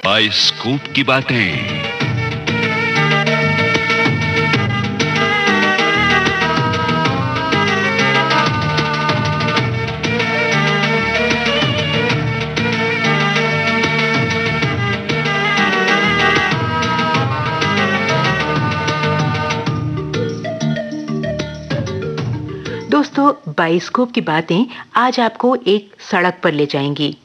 Bioscope की बातें। दोस्तों, बाइस्कोप की बातें आज आपको एक सड़क पर ले जाएंगी।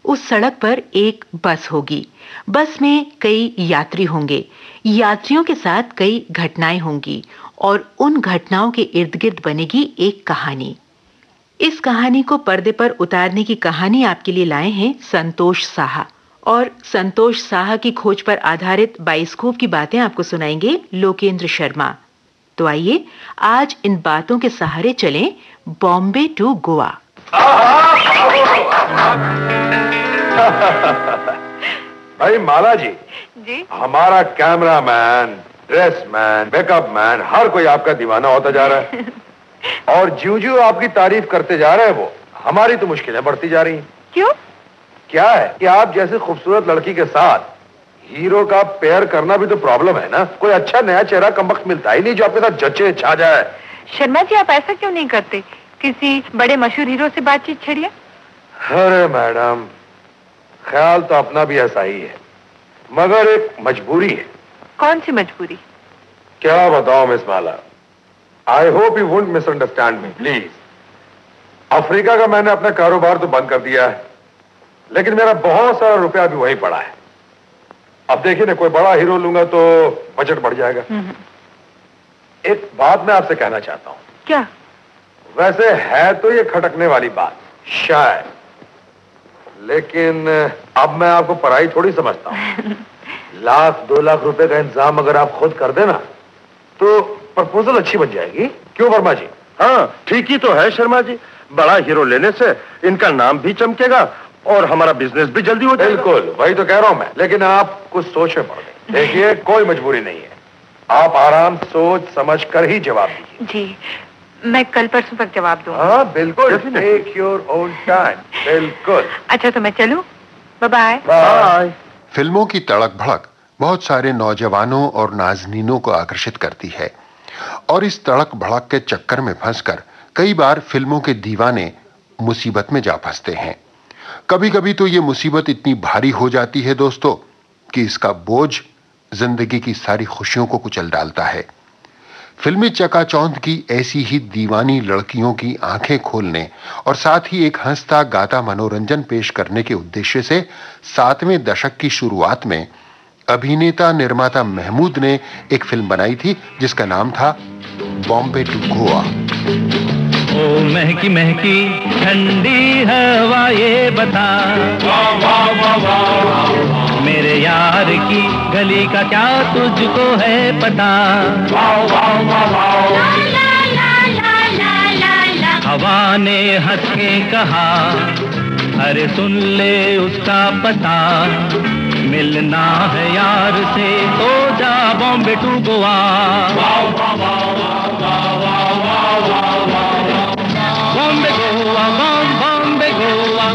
उस सड़क पर एक बस होगी। बस में कई यात्री होंगे। यात्रियों के साथ कई घटनाएं होंगी और उन घटनाओं के इर्द-गिर्द बनेगी एक कहानी। इस कहानी को पर्दे पर उतारने की कहानी आपके लिए लाए हैं संतोष साहा। और संतोष साहा की खोज पर आधारित बाइस्कोप की बातें आपको सुनाएंगे लोकेंद्र शर्मा। तो आइए आज इन बातों के सहारे चलें बॉम्बे टू गोवा। भाई माला जी, हमारा कैमरामैन, ड्रेसमैन, मेकअप मैन, हर कोई आपका दीवाना होता जा रहा है। और ज्यों-ज्यों आपकी तारीफ करते जा रहे हैं वो, हमारी तो मुश्किलें बढ़ती जा रही हैं। क्यों? क्या है कि आप जैसे खूबसूरत लड़की के साथ हीरो का पेयर करना भी तो प्रॉब्लम है ना। कोई अच्छा नया चेहरा कमबख्त मिलता ही नहीं जो आपके साथ जचे छा जाए। शर्मा जी, आप ऐसा क्यों नहीं करते? किसी बड़े मशहूर हीरो से बातचीत छेड़िए। अरे मैडम, ख्याल तो अपना भी ऐसा ही है, मगर एक मजबूरी है। कौन सी मजबूरी? क्या बताऊं miss Mala. I hope you won't misunderstand me please. Africa का मैंने अपना कारोबार तो बंद कर दिया है, लेकिन मेरा बहुत सारा रुपया भी वहीं पड़ा है। अब देखिए ना, कोई बड़ा हीरो लूंगा तो बजट बढ़ जाएगा। एक बात मैं आपसे कहना चाहता हूं। क्या? वैसे है तो ये खटकने वाली बात शायद, लेकिन अब मैं आपको पराई थोड़ी समझता हूं। 1-2 लाख रुपए का इंतजाम अगर आप खुद कर देना तो प्रपोजल अच्छी बन जाएगी। क्यों वर्मा जी? हाँ, ठीक ही तो है शर्मा जी। बड़ा हीरो लेने से इनका नाम भी चमकेगा और हमारा बिजनेस भी जल्दी हो जाएगा। बिल्कुल, वही तो कह रहा हूं मैं, लेकिन आप कुछ सोच में पड़ गए। देखिए, कोई मजबूरी नहीं है, आप आराम सोच समझ कर ही जवाब दीजिए। जी, मैं कल परसों तक जवाब दूंगा। हाँ बिल्कुल, टेक योर ओन टाइम। बिल्कुल। अच्छा, तो मैं चलूं? Bye bye. फिल्मों की तड़क भड़क बहुत सारे नौजवानों और नाज़नीनों को आकर्षित करती है और इस तड़क भड़क के चक्कर में फंसकर कई बार फिल्मों के दीवाने मुसीबत में जा फंसते हैं। कभी कभी तो ये मुसीबत इतनी भारी हो जाती है दोस्तों कि इसका बोझ जिंदगी की सारी खुशियों को कुचल डालता है। फिल्मी चकाचौंध की ऐसी ही दीवानी लड़कियों की आंखें खोलने और साथ ही एक हंसता गाता मनोरंजन पेश करने के उद्देश्य से 7वें दशक की शुरुआत में अभिनेता निर्माता महमूद ने एक फिल्म बनाई थी जिसका नाम था बॉम्बे टू गोवा। ओ महकी महकी ठंडी हवा ये बता, मेरे यार की गली का क्या तुझको है पता। हवा ने हंस के कहा, अरे सुन ले उसका पता, मिलना है यार से तो जा बॉम्बे टू गोवा। बॉम्बे गोवा, बॉम्बे गोवा,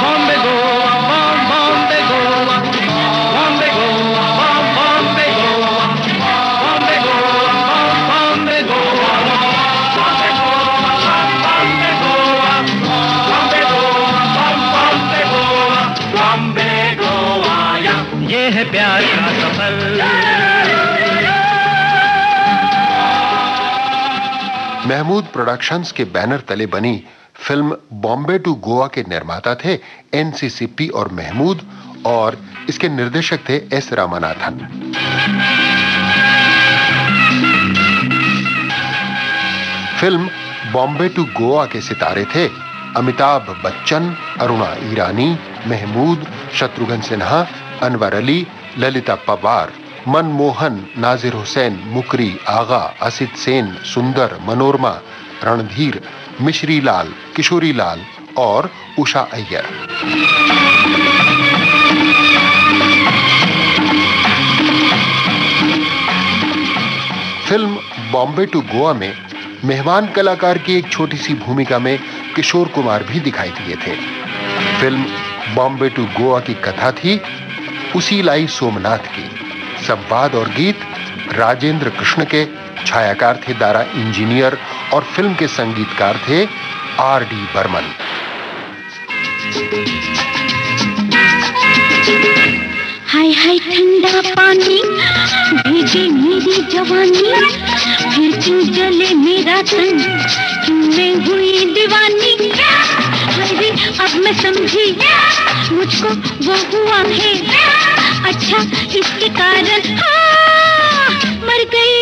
बॉम्बे गोवा, बॉम्बे गोवा, बॉम्बे गोवा, बॉम्बे गोवा, बॉम्बे गोवा, बॉम्बे गोवा, बॉम्बे गोवा, बॉम्बे गोवा, बॉम्बे गोवा, बॉम्बे गोवा, ये है प्यार का सफर। महमूद प्रोडक्शंस के बैनर तले बनी फिल्म बॉम्बे टू गोवा के निर्माता थे एनसीसीपी और महमूद और इसके निर्देशक थे एस रामानाथन। फिल्म बॉम्बे टू गोवा के सितारे थे अमिताभ बच्चन, अरुणा ईरानी, महमूद, शत्रुघ्न सिन्हा, अनवर अली, ललिता पवार, मनमोहन, नाजिर हुसैन, मुकरी, आगा, असित सेन, सुंदर, मनोरमा, रणधीर, मिश्री लाल, किशोरी लाल और उषा अय्यर। फिल्म बॉम्बे टू गोवा में मेहमान कलाकार की एक छोटी सी भूमिका में किशोर कुमार भी दिखाई दिए थे। फिल्म बॉम्बे टू गोवा की कथा थी उसी लाई सोमनाथ की। संवाद और गीत राजेंद्र कृष्ण के, छायाकार थे दारा इंजीनियर और फिल्म के संगीतकार थे R.D. बर्मन। हाय हाय ठंडा पानी भीगे मेरी जवानी, फिर क्यों जले मेरा तन, क्यों मैं हुई दीवानी। अरे अब मैं समझी मुझको वो हुआ है, अच्छा इसके कारण मर गई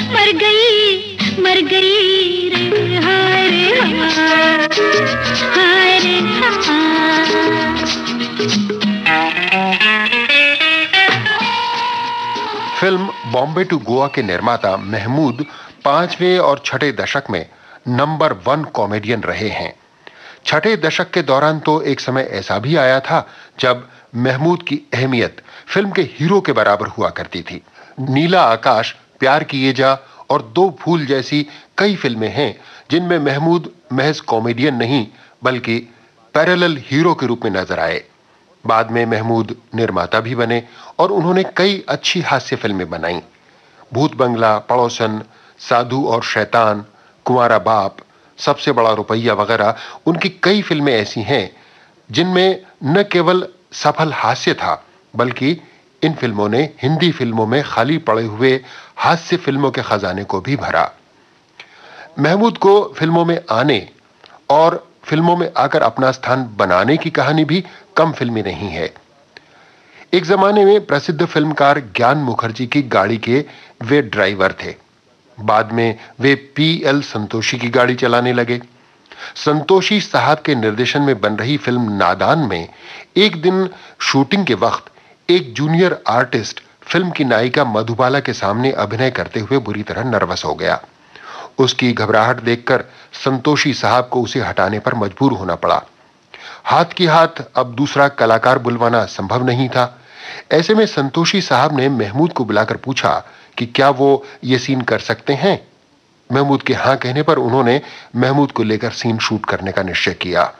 मर गई मर गई रे। हाय रे हाय रे फिल्म बॉम्बे टू गोवा के निर्माता महमूद 5वें और 6ठे दशक में नंबर 1 कॉमेडियन रहे हैं। 6ठे दशक के दौरान तो एक समय ऐसा भी आया था जब महमूद की अहमियत फिल्म के हीरो के बराबर हुआ करती थी। नीला आकाश, प्यार किए जा और दो फूल जैसी कई फिल्में हैं जिनमें महमूद महज कॉमेडियन नहीं बल्कि पैरेलल हीरो के रूप में नजर आए। बाद में महमूद निर्माता भी बने और उन्होंने कई अच्छी हास्य फिल्में बनाई। भूत बंगला, पड़ोसन, साधु और शैतान, कुंवारा बाप, सबसे बड़ा रुपया वगैरह उनकी कई फिल्में ऐसी हैं जिनमें न केवल सफल हास्य था बल्कि इन फिल्मों ने हिंदी फिल्मों में खाली पड़े हुए हास्य फिल्मों के खजाने को भी भरा। महमूद को फिल्मों में आने और फिल्मों में आकर अपना स्थान बनाने की कहानी भी कम फिल्मी नहीं है। एक जमाने में प्रसिद्ध फिल्मकार ज्ञान मुखर्जी की गाड़ी के वे ड्राइवर थे। बाद में वे P.L. संतोषी की गाड़ी चलाने लगे। संतोषी साहब के निर्देशन में बन रही फिल्म नादान में एक दिन शूटिंग के वक्त एक जूनियर आर्टिस्ट फिल्म की नायिका मधुबाला के सामने अभिनय करते हुए बुरी तरह नर्वस हो गया। उसकी घबराहट देखकर संतोषी साहब को उसे हटाने पर मजबूर होना पड़ा। हाथ की हाथ अब दूसरा कलाकार बुलवाना संभव नहीं था। ऐसे में संतोषी साहब ने महमूद को बुलाकर पूछा कि क्या वो ये सीन कर सकते हैं। महमूद के हां कहने पर उन्होंने महमूद को लेकर सीन शूट करने का निश्चय किया।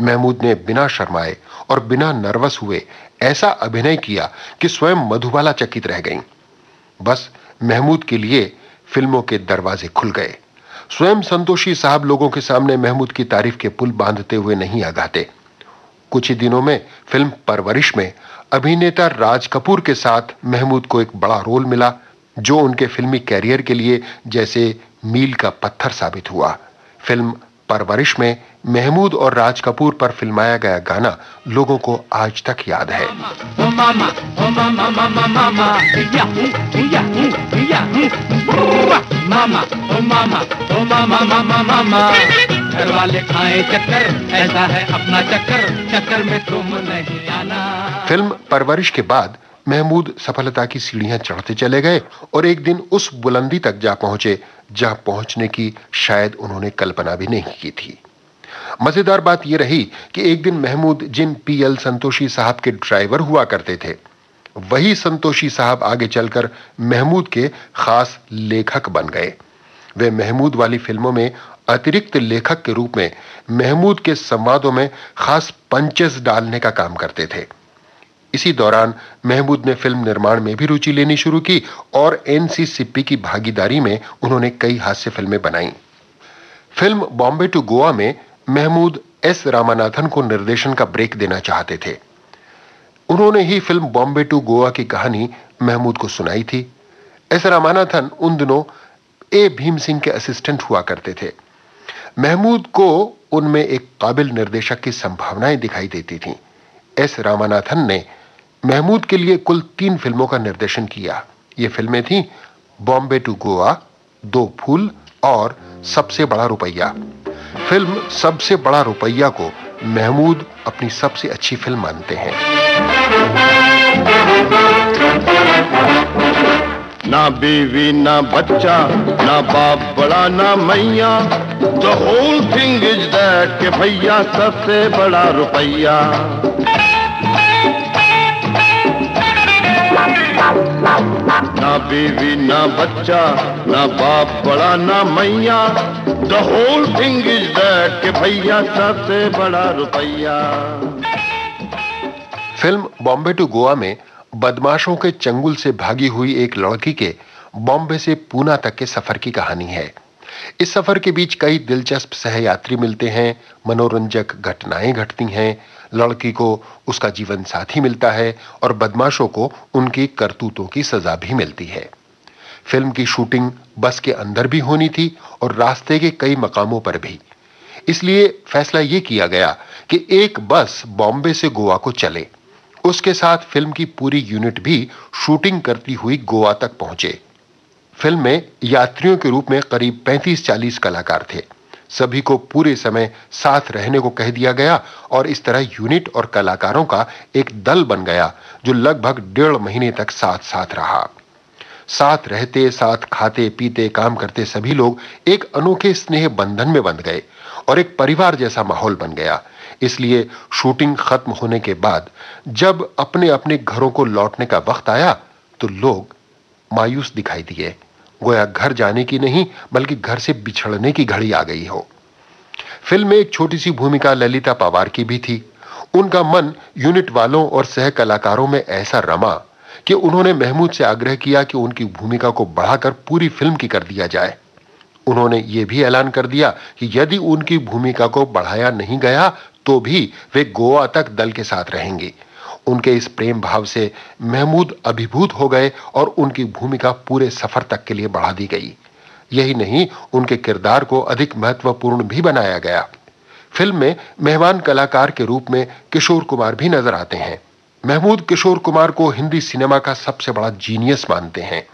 महमूद ने बिना शर्माए और बिना नर्वस हुए ऐसा अभिनय किया कि स्वयं मधुबाला चकित रह गईं। बस महमूद के लिए फिल्मों के दरवाजे खुल गए। स्वयं संतोषी साहब लोगों के सामने महमूद की तारीफ के पुल बांधते हुए नहीं आगाते। कुछ ही दिनों में फिल्म परवरिश में अभिनेता राज कपूर के साथ महमूद को एक बड़ा रोल मिला जो उनके फिल्मी कैरियर के लिए जैसे मील का पत्थर साबित हुआ। फिल्म परवरिश में महमूद और राज कपूर पर फिल्माया गया गाना लोगों को आज तक याद है। ओ मामा, ओ मामा, मामा, मामा, याहू, याहू, याहू, मामा, ओ मामा, ओ मामा, मामा, मामा, घर वाले खाए चक्कर, ऐसा है अपना चक्कर, चक्कर में तुम नहीं आना। फिल्म परवरिश के बाद महमूद सफलता की सीढ़ियां चढ़ते चले गए और एक दिन उस बुलंदी तक जा पहुंचे जहां पहुंचने की शायद उन्होंने कल्पना भी नहीं की थी। मजेदार बात यह रही कि एक दिन महमूद जिन P.L. संतोषी साहब के ड्राइवर हुआ करते थे वही संतोषी साहब आगे चलकर महमूद के खास लेखक बन गए। वे महमूद वाली फिल्मों में अतिरिक्त लेखक के रूप में महमूद के संवादों में खास पंचेस डालने का काम करते थे। इसी दौरान महमूद ने फिल्म निर्माण में भी रुचि लेनी शुरू की और NC-सिप्पी की भागीदारी में उन्होंने कई हास्य फिल्में बनाई। फिल्म बॉम्बे टू गोवा में महमूद S. रामानाथन को निर्देशन का ब्रेक देना चाहते थे। उन्होंने ही फिल्म बॉम्बे टू गोवा की कहानी महमूद को सुनाई थी। S. रामानाथन उन दिनों A. भीम सिंह के असिस्टेंट हुआ करते थे। महमूद को उनमें एक काबिल निर्देशक की संभावनाएं दिखाई देती थीं। S. रामानाथन ने महमूद के लिए कुल 3 फिल्मों का निर्देशन किया। ये फिल्में थीं बॉम्बे टू गोवा, दो फूल और सबसे बड़ा रुपया। फिल्म सबसे बड़ा रुपया को महमूद अपनी सबसे अच्छी फिल्म मानते हैं। ना बीवी ना बच्चा ना बाप बड़ा ना मैया, the whole thing is that के भैया सबसे बड़ा रुपया। ना बीवी ना बच्चा ना बाप बड़ा ना मैया, the whole thing is that के भैया सबसे बड़ा रुपया। फिल्म बॉम्बे टू गोवा में बदमाशों के चंगुल से भागी हुई एक लड़की के बॉम्बे से पूना तक के सफर की कहानी है। इस सफर के बीच कई दिलचस्प सहयात्री मिलते हैं, मनोरंजक घटनाएं घटती हैं, लड़की को उसका जीवन साथी मिलता है और बदमाशों को उनकी करतूतों की सजा भी मिलती है। फिल्म की शूटिंग बस के अंदर भी होनी थी और रास्ते के कई मकामों पर भी। इसलिए फैसला यह किया गया कि एक बस बॉम्बे से गोवा को चले। उसके साथ फिल्म की पूरी यूनिट भी शूटिंग करती हुई गोवा तक पहुंचे। फिल्म में यात्रियों के रूप में करीब 35-40 कलाकार थे। सभी को पूरे समय साथ रहने को कह दिया गया और इस तरह यूनिट और कलाकारों का एक दल बन गया जो लगभग 1.5 महीने तक साथ साथ रहा। साथ रहते, साथ खाते पीते काम करते सभी लोग एक अनोखे स्नेह बंधन में बंध गए और एक परिवार जैसा माहौल बन गया। इसलिए शूटिंग खत्म होने के बाद जब अपने अपने घरों को लौटने का वक्त आया तो लोग मायूस दिखाई दिए, गोया घर जाने की नहीं बल्कि घर से बिछड़ने की घड़ी आ गई हो। फिल्म में एक छोटी सी भूमिका ललिता पवार की भी थी। उनका मन यूनिट वालों और सह कलाकारों में ऐसा रमा कि उन्होंने महमूद से आग्रह किया कि उनकी भूमिका को बढ़ाकर पूरी फिल्म की कर दिया जाए। उन्होंने ये भी ऐलान कर दिया कि यदि उनकी भूमिका को बढ़ाया नहीं गया तो भी वे गोवा तक दल के साथ रहेंगे। उनके इस प्रेम भाव से महमूद अभिभूत हो गए और उनकी भूमिका पूरे सफर तक के लिए बढ़ा दी गई। यही नहीं, उनके किरदार को अधिक महत्वपूर्ण भी बनाया गया। फिल्म में मेहमान कलाकार के रूप में किशोर कुमार भी नजर आते हैं। महमूद किशोर कुमार को हिंदी सिनेमा का सबसे बड़ा जीनियस मानते हैं।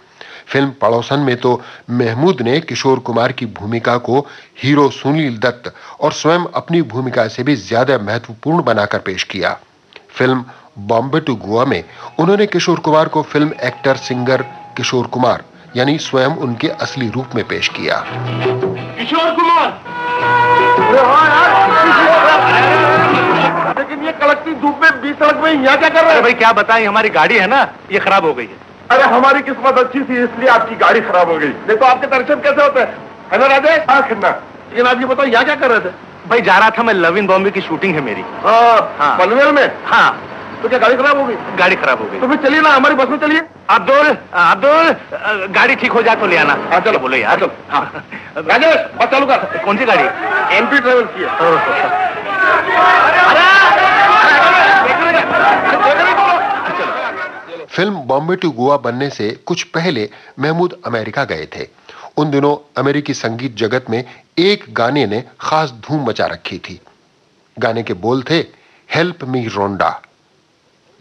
फिल्म पड़ोसन में तो महमूद ने किशोर कुमार की भूमिका को हीरो सुनील दत्त और स्वयं अपनी भूमिका से भी ज्यादा महत्वपूर्ण बनाकर पेश किया। फिल्म बॉम्बे टू गोवा में उन्होंने किशोर कुमार को film actor singer Kishore Kumar यानी स्वयं उनके असली रूप में पेश किया। किशोर कुमार, लेकिन ये कड़कती धूप में बीच सड़क में यहाँ क्या कर रहे हैं? भाई क्या बताएं, हमारी गाड़ी है ना, ये खराब हो गई है। अरे हमारी किस्मत अच्छी थी इसलिए आपकी गाड़ी खराब हो गई, नहीं तो आपके दर्शन कैसे होते हैं? है ना राजेश? हाँ खन्ना, लेकिन आप ये बताओ यहाँ क्या कर रहे थे? भाई जा रहा था मैं, लव इन बॉम्बे की शूटिंग है मेरी। हाँ, पनवेल में? हाँ। तो क्या गाड़ी खराब हो गई? गाड़ी खराब हो गई। तो फिर चलिए ना, हमारी बस में चलिए। अब्दुल गाड़ी ठीक हो जाए तो ले आना। हाँ चलो, बोलो यार। चलो। हाँ। राजेश बस चालू कर। कौन सी गाड़ी? एमपी ट्रेवल की है। फिल्म बॉम्बे टू गोवा बनने से कुछ पहले महमूद अमेरिका गए थे। उन दिनों अमेरिकी संगीत जगत में एक गाने ने खास धूम मचा रखी थी। गाने के बोल थे, हेल्प मी रोंडा।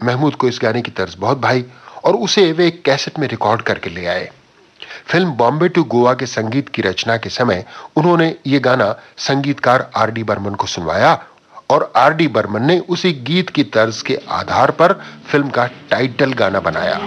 महमूद को इस गाने की तर्ज बहुत भाई और उसे वे एक कैसेट में रिकॉर्ड करके ले आए। फिल्म बॉम्बे टू गोवा के संगीत की रचना के समय उन्होंने ये गाना संगीतकार आर.डी. बर्मन को सुनवाया और आर.डी. बर्मन ने उसी गीत की तर्ज के आधार पर फिल्म का टाइटल गाना बनाया।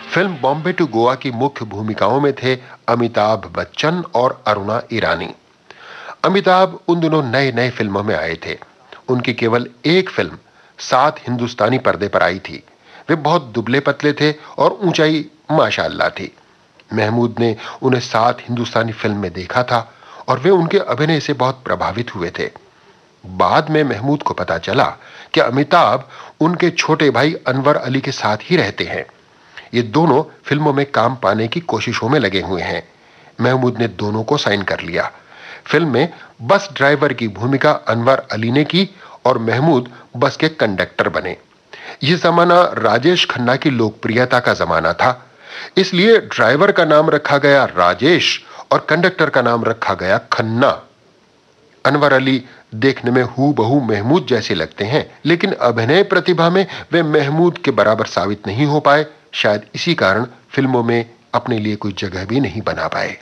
फिल्म बॉम्बे टू गोवा की मुख्य भूमिकाओं में थे अमिताभ बच्चन और अरुणा ईरानी। अमिताभ उन दिनों नए नए फिल्मों में आए थे। उनकी केवल एक फिल्म 7 हिंदुस्तानी पर्दे पर आई थी। वे बहुत दुबले पतले थे और ऊंचाई माशाअल्लाह थी। महमूद ने उन्हें 7 हिंदुस्तानी फिल्म में देखा था और वे उनके अभिनय से बहुत प्रभावित हुए थे। बाद में महमूद को पता चला कि अमिताभ उनके छोटे भाई अनवर अली के साथ ही रहते हैं। ये दोनों फिल्मों में काम पाने की कोशिशों में लगे हुए हैं। महमूद ने दोनों को साइन कर लिया। फिल्म में बस ड्राइवर की भूमिका अनवर अली ने की और महमूद बस के कंडक्टर बने। यह जमाना राजेश खन्ना की लोकप्रियता का जमाना था, इसलिए ड्राइवर का नाम रखा गया राजेश और कंडक्टर का नाम रखा गया खन्ना। अनवर अली देखने में हूबहू महमूद जैसे लगते हैं, लेकिन अभिनय प्रतिभा में वे महमूद के बराबर साबित नहीं हो पाए। शायद इसी कारण फिल्मों में अपने लिए कोई जगह भी नहीं बना पाए।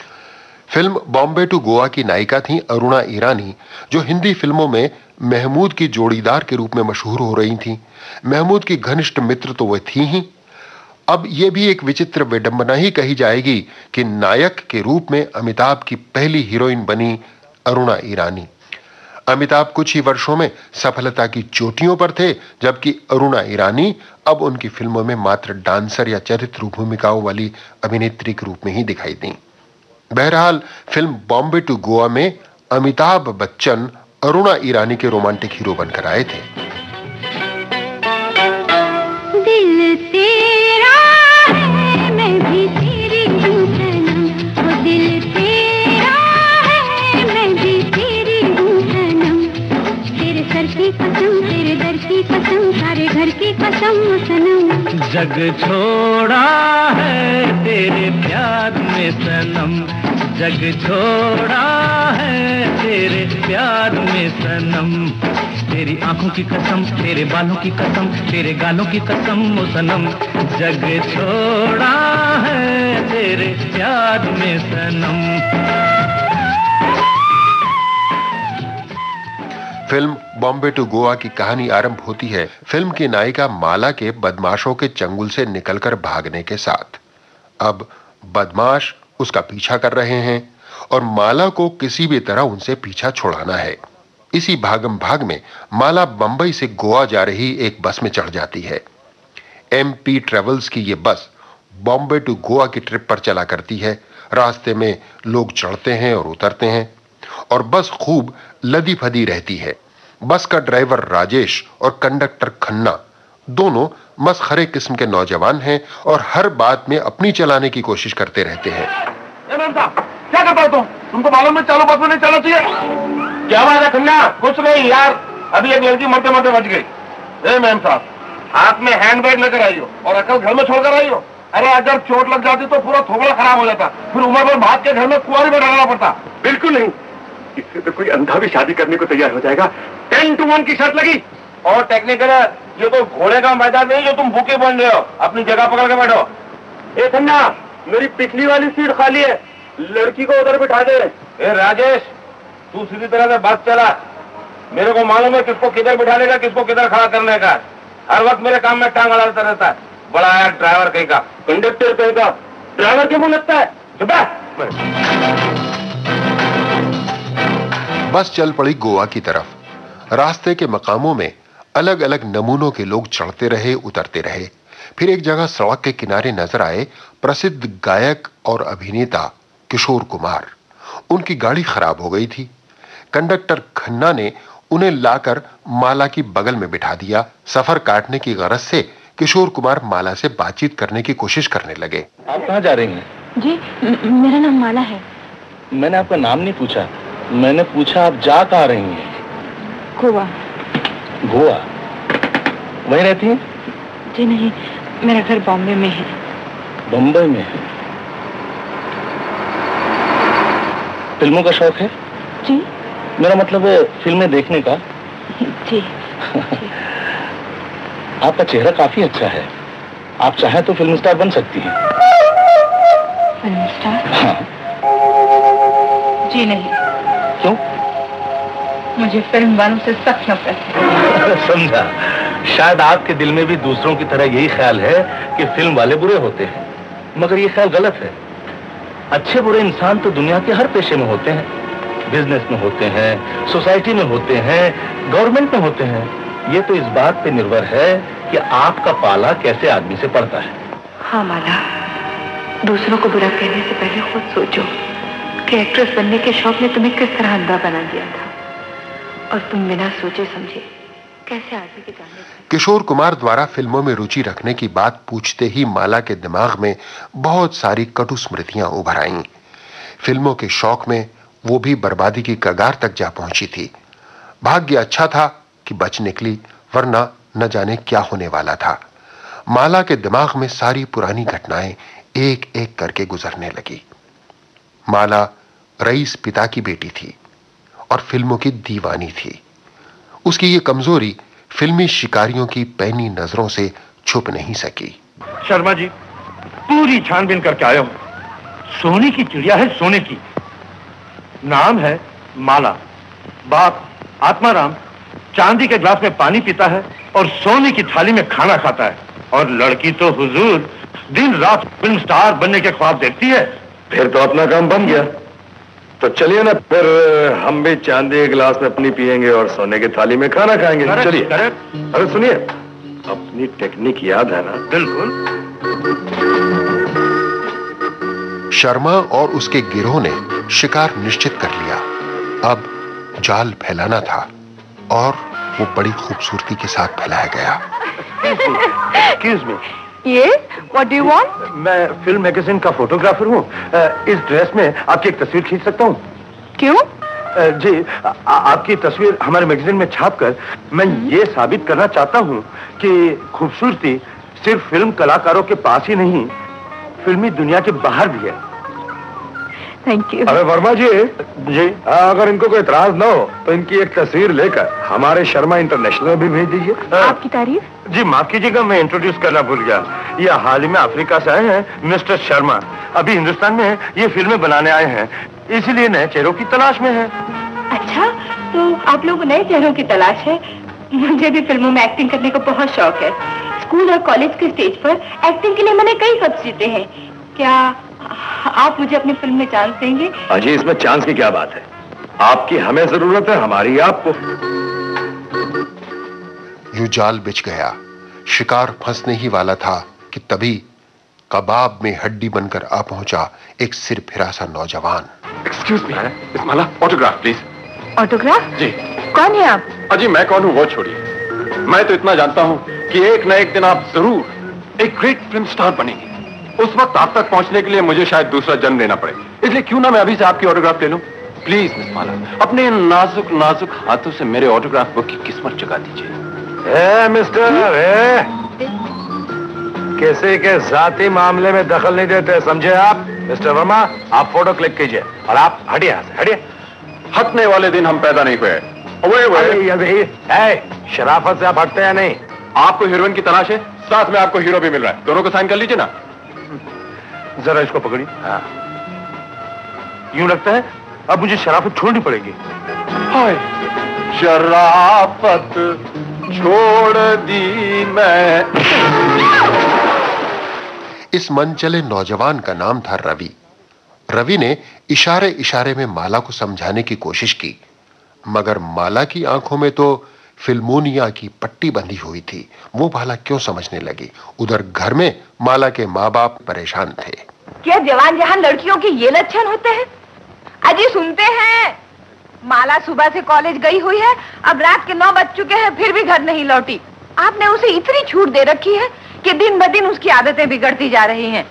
फिल्म बॉम्बे टू गोवा की नायिका थी अरुणा ईरानी, जो हिंदी फिल्मों में महमूद की जोड़ीदार के रूप में मशहूर हो रही थी। महमूद की घनिष्ठ मित्र तो वह थी ही। अब यह भी एक विचित्र विडंबना ही कही जाएगी कि नायक के रूप में अमिताभ की पहली हीरोइन बनी अरुणा ईरानी। अमिताभ कुछ ही वर्षों में सफलता की चोटियों पर थे, जबकि अरुणा ईरानी अब उनकी फिल्मों में मात्र डांसर या चरित्र भूमिकाओं वाली अभिनेत्री के रूप में ही दिखाई दी। बहरहाल फिल्म बॉम्बे टू गोवा में अमिताभ बच्चन अरुणा ईरानी के रोमांटिक हीरो बनकर आए थे। दिल तेरा है मैं भी तेरी हूँ सनम, वो दिल तेरा है मैं भी तेरी हूँ सनम, तेरे सर की कसम तेरे दर की कसम सारे घर की कसम वो सनम। जग छोड़ा है तेरे प्यार में सनम, जग छोड़ा है तेरे प्यार में सनम, तेरी आंखों की कसम तेरे बालों की कसम तेरे गालों की कसम ओ सनम, जग छोड़ा है तेरे प्यार में सनम। फिल्म बॉम्बे टू गोवा की कहानी आरंभ होती है फिल्म की नायिका माला के बदमाशों के चंगुल से निकलकर भागने के साथ। अब बदमाश उसका पीछा कर रहे हैं और माला को किसी भी तरह उनसे पीछा छुड़ाना है। इसी भागम भाग में माला बंबई से गोवा जा रही एक बस में चढ़ जाती है। MP ट्रेवल्स की यह बस बॉम्बे टू गोवा की ट्रिप पर चला करती है। रास्ते में लोग चढ़ते हैं और उतरते हैं और बस खूब लदी फदी रहती है। बस का ड्राइवर राजेश और कंडक्टर खन्ना दोनों मसखरे किस्म के नौजवान हैं और हर बात में अपनी चलाने की कोशिश करते रहते हैं। क्या करता हो तुमको मालूम है चालू बस में नहीं चलना चाहिए। क्या बात है खन्ना? कुछ नहीं यार, अभी एक लड़की मरते मरते बच गई। मैम साहब, हाथ में हैंडबैग लेकर आई हो और अकल घर में छोड़कर आई हो। अरे अगर चोट लग जाती तो पूरा थोबड़ा खराब हो जाता, फिर उम्र भर भाग के घर में कुंवारी में डालना पड़ता। बिल्कुल नहीं, इससे तो कोई अंधा भी शादी करने को तैयार हो जाएगा। 10 to 1 की शर्त लगी। और टेक्निकल है, ये तो घोड़े का मैदान नहीं जो तुम भूखे बन रहे हो। अपनी जगह पकड़ के बैठो। ए खन्ना, मेरी पिछली वाली सीट खाली है, लड़की को उधर बिठा दे। ए राजेश, तू सीधी तरह से बस चला। मेरे को मालूम है किसको किधर बिठाने का, किसको किधर खड़ा करने का। हर वक्त मेरे काम में टांग अड़ाता रहता है। बड़ा यार ड्राइवर कहीं का, कंडक्टर कहीं का, ड्राइवर के मुंह लगता है। बस चल पड़ी गोवा की तरफ। रास्ते के मकामों में अलग अलग नमूनों के लोग चढ़ते रहे उतरते रहे। फिर एक जगह सड़क के किनारे नजर आए प्रसिद्ध गायक और अभिनेता किशोर कुमार। उनकी गाड़ी खराब हो गई थी। कंडक्टर खन्ना ने उन्हें लाकर माला की बगल में बिठा दिया। सफर काटने की गरज से किशोर कुमार माला से बातचीत करने की कोशिश करने लगे। आप कहाँ जा रही हैं? जी, मेरा नाम माला है। मैंने आपका नाम नहीं पूछा, मैंने पूछा आप जा कहाँ रही हैं? गोवा। गोवा? वहीं रहती हैं? जी नहीं, मेरा घर बॉम्बे में है। बम्बई में है? फिल्मों का शौक है? जी। मेरा मतलब है फिल्में देखने का। जी। आपका चेहरा काफी अच्छा है, आप चाहें तो फिल्म स्टार बन सकती हैं। Film star? हाँ। जी नहीं। क्यों? मुझे फिल्म वालों से सख्त नफरत है। समझा, शायद आपके दिल में भी दूसरों की तरह यही ख्याल है कि फिल्म वाले बुरे होते हैं, मगर ये ख्याल गलत है। अच्छे बुरे इंसान तो दुनिया के हर पेशे में होते हैं, बिजनेस में होते हैं, सोसाइटी में होते हैं, गवर्नमेंट में होते हैं। ये तो इस बात पे निर्भर है कि आपका पाला कैसे आदमी से पड़ता है। हाँ माला, दूसरों को बुरा कहने से पहले खुद सोचो कि एक्ट्रेस बनने के शौक ने तुम्हें किस तरह अंधा बना दिया था और तुम बिना सोचे समझे कैसे आगे के जाने। किशोर कुमार द्वारा फिल्मों में रुचि रखने की बात पूछते ही माला के दिमाग में बहुत सारी कटु स्मृतियां उभर आईं। फिल्मों के शौक में वो भी बर्बादी की कगार तक जा पहुंची थी। भाग्य अच्छा था कि बच निकली, वरना न जाने क्या होने वाला था। माला के दिमाग में सारी पुरानी घटनाएं एक एक करके गुजरने लगी। माला रईस पिता की बेटी थी और फिल्मों की दीवानी थी। उसकी ये कमजोरी फिल्मी शिकारियों की पैनी नजरों से छुप नहीं सकी। शर्मा जी, पूरी छानबीन करके आया हूं। सोने की चिड़िया है, सोने की। नाम है माला। बाप आत्माराम चांदी के ग्लास में पानी पीता है और सोने की थाली में खाना खाता है। और लड़की तो हुजूर दिन रात फिल्म स्टार बनने के ख्वाब देखती है। फिर तो अपना काम बन गया। तो चलिए ना, फिर हम भी चांदी के गिलास में अपनी पिएंगे और सोने की थाली में खाना खाएंगे। चलिए। अरे सुनिए, अपनी टेक्निक याद है ना? बिल्कुल। शर्मा और उसके गिरोह ने शिकार निश्चित कर लिया। अब जाल फैलाना था और वो बड़ी खूबसूरती के साथ फैलाया गया। Excuse me. ये व्हाट डू यू वांट? मैं फिल्म मैगजीन का फोटोग्राफर हूँ। इस ड्रेस में आपकी एक तस्वीर खींच सकता हूँ? क्यों? जी, आपकी तस्वीर हमारे मैगजीन में छापकर मैं ये साबित करना चाहता हूँ कि खूबसूरती सिर्फ फिल्म कलाकारों के पास ही नहीं, फिल्मी दुनिया के बाहर भी है। Thank you. अरे वर्मा जी, अगर इनको कोई इतराज ना हो तो इनकी एक तस्वीर लेकर हमारे शर्मा इंटरनेशनल में भी भेज दीजिए। आपकी तारीफ? जी माफ कीजिएगा, मैं इंट्रोड्यूस करना भूल गया। ये हाल ही में अफ्रीका से आए हैं मिस्टर शर्मा। अभी हिंदुस्तान में ये फिल्में बनाने आए हैं, इसलिए नए चेहरों की तलाश में है। अच्छा, तो आप लोग नए चेहरों की तलाश है? मुझे भी फिल्मों में एक्टिंग करने का बहुत शौक है। स्कूल और कॉलेज के स्टेज पर एक्टिंग के लिए मैंने कई कप जीते हैं। क्या आप मुझे अपनी फिल्म में चांस देंगे? अजी, इसमें चांस की क्या बात है? आपकी हमें जरूरत है, हमारी आपको। यूं जाल बिछ गया। शिकार फंसने ही वाला था कि तभी कबाब में हड्डी बनकर आ पहुंचा एक सिरफिरा सा नौजवान। Excuse me, miss Mala, autograph please. Autograph? जी। कौन है आप? अजी, मैं कौन हूँ वो छोड़िए। मैं तो इतना जानता हूँ कि एक न एक दिन आप जरूर एक ग्रेट फिल्म स्टार बनेंगे। उस वक्त आप तक पहुंचने के लिए मुझे शायद दूसरा जन्म लेना पड़े, इसलिए क्यों ना मैं अभी से आपकी ऑटोग्राफ ले लूं। प्लीज मिस माला, अपने नाजुक नाजुक हाथों से मेरे ऑटोग्राफ बुक की किस्मत जगा दीजिए। मिस्टर, किसी के जाती मामले में दखल नहीं देते, समझे आप? मिस्टर वर्मा, आप फोटो क्लिक कीजिए और आप हटिए यहाँ से, हटिए। हटने वाले दिन हम पैदा नहीं हुए। शराफत से आप हटते हैं नहीं? आपको हीरोइन की तलाश है, साथ में आपको हीरो भी मिल रहा है, दोनों को साइन कर लीजिए ना। जरा इसको पकड़िए। हाँ। यूं लगता है अब मुझे शराफत छोड़नी पड़ेगी। हाय, शराफत छोड़ दी मैं। इस मनचले नौजवान का नाम था रवि। रवि ने इशारे इशारे में माला को समझाने की कोशिश की, मगर माला की आंखों में तो फिल्मोनिया की पट्टी बंधी हुई थी। वो भला क्यों समझने लगी? उधर घर में माला के माँ बाप परेशान थे। क्या जवान जहान लड़कियों के ये लक्षण होते हैं? अजी सुनते हैं, माला सुबह से कॉलेज गई हुई है, अब रात के 9 बज चुके हैं, फिर भी घर नहीं लौटी। आपने उसे इतनी छूट दे रखी है कि दिन ब दिन उसकी आदतें बिगड़ती जा रही हैं।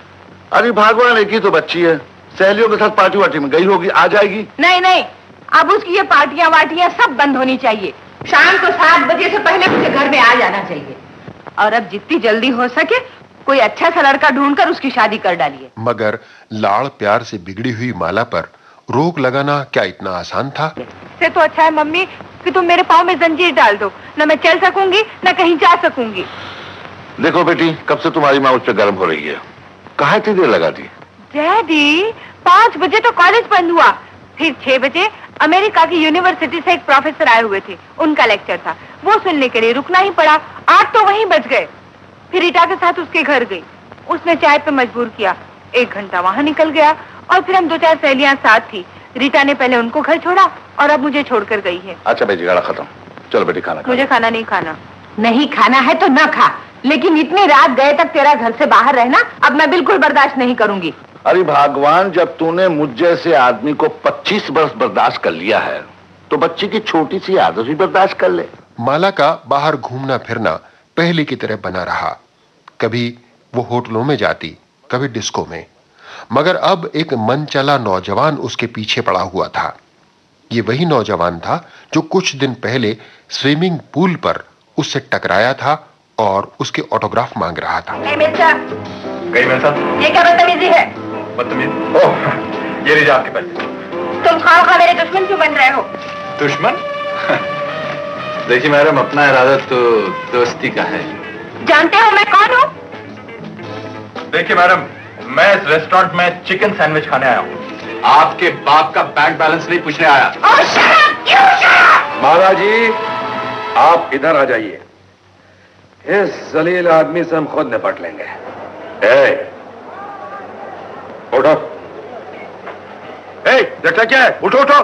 अरे भगवान, एक ही तो बच्ची है, सहेलियों के साथ पार्टी वार्टी में गई होगी, आ जाएगी। नहीं नहीं, अब उसकी ये पार्टियां वार्टियां सब बंद होनी चाहिए। शाम को 7 बजे से पहले मुझे घर में आ जाना चाहिए। और अब जितनी जल्दी हो सके कोई अच्छा सा लड़का ढूंढकर उसकी शादी कर डालिए। मगर लाड़ प्यार से बिगड़ी हुई माला पर रोक लगाना क्या इतना आसान था? इससे तो अच्छा है मम्मी कि तुम मेरे पाँव में जंजीर डाल दो, न मैं चल सकूंगी न कहीं जा सकूंगी। देखो बेटी, कब से तुम्हारी माँ मुझ पे गर्म हो रही है, कहाँ इतनी देर लगा दी? डैडी, 5 बजे तो कॉलेज बंद हुआ, फिर 6 बजे अमेरिका की यूनिवर्सिटी से एक प्रोफेसर आए हुए थे, उनका लेक्चर था, वो सुनने के लिए रुकना ही पड़ा। 8 तो वहीं बज गए। फिर रीटा के साथ उसके घर गई, उसने चाय पे मजबूर किया, 1 घंटा वहाँ निकल गया। और फिर हम 2-4 सहेलियां साथ थी। रीटा ने पहले उनको घर छोड़ा और अब मुझे छोड़कर गई है। अच्छा बेटी, गाड़ा खत्म, चलो बेटी खाना। मुझे खाना नहीं खाना। नहीं खाना है तो ना खा, लेकिन इतनी रात गए तक तेरा घर से बाहर रहना अब मैं बिल्कुल बर्दाश्त नहीं करूंगी। अरे भगवान, जब तूने मुझ जैसे आदमी को 25 वर्ष बर्दाश्त कर लिया है तो बच्ची की छोटी सी आदत भी बर्दाश्त कर ले। माला का बाहर घूमना फिरना पहले की तरह बना रहा। कभी वो होटलों में जाती, कभी डिस्को में, मगर अब एक मनचला नौजवान उसके पीछे पड़ा हुआ था। ये वही नौजवान था जो कुछ दिन पहले स्विमिंग पूल पर उससे टकराया था और उसके ऑटोग्राफ मांग रहा था। गई मैं साहब, ये क्या बदतमीजी है? बदतमीज? ओह, ये लीजिए आपके पैसे। तुम खाओ मेरे दुश्मन क्यों बन रहे हो? दुश्मन? देखिए मैडम, अपना इरादा तो दोस्ती का है। जानते हो मैं कौन हूँ? देखिए मैडम, मैं इस रेस्टोरेंट में चिकन सैंडविच खाने आया हूँ। आपके बाप का बैंक बैलेंस नहीं पूछने आया। माला जी, आप इधर आ जाइए। इस जलील आदमी से हम खुद निपट लेंगे। उठो। देखा क्या है? उठो उठो।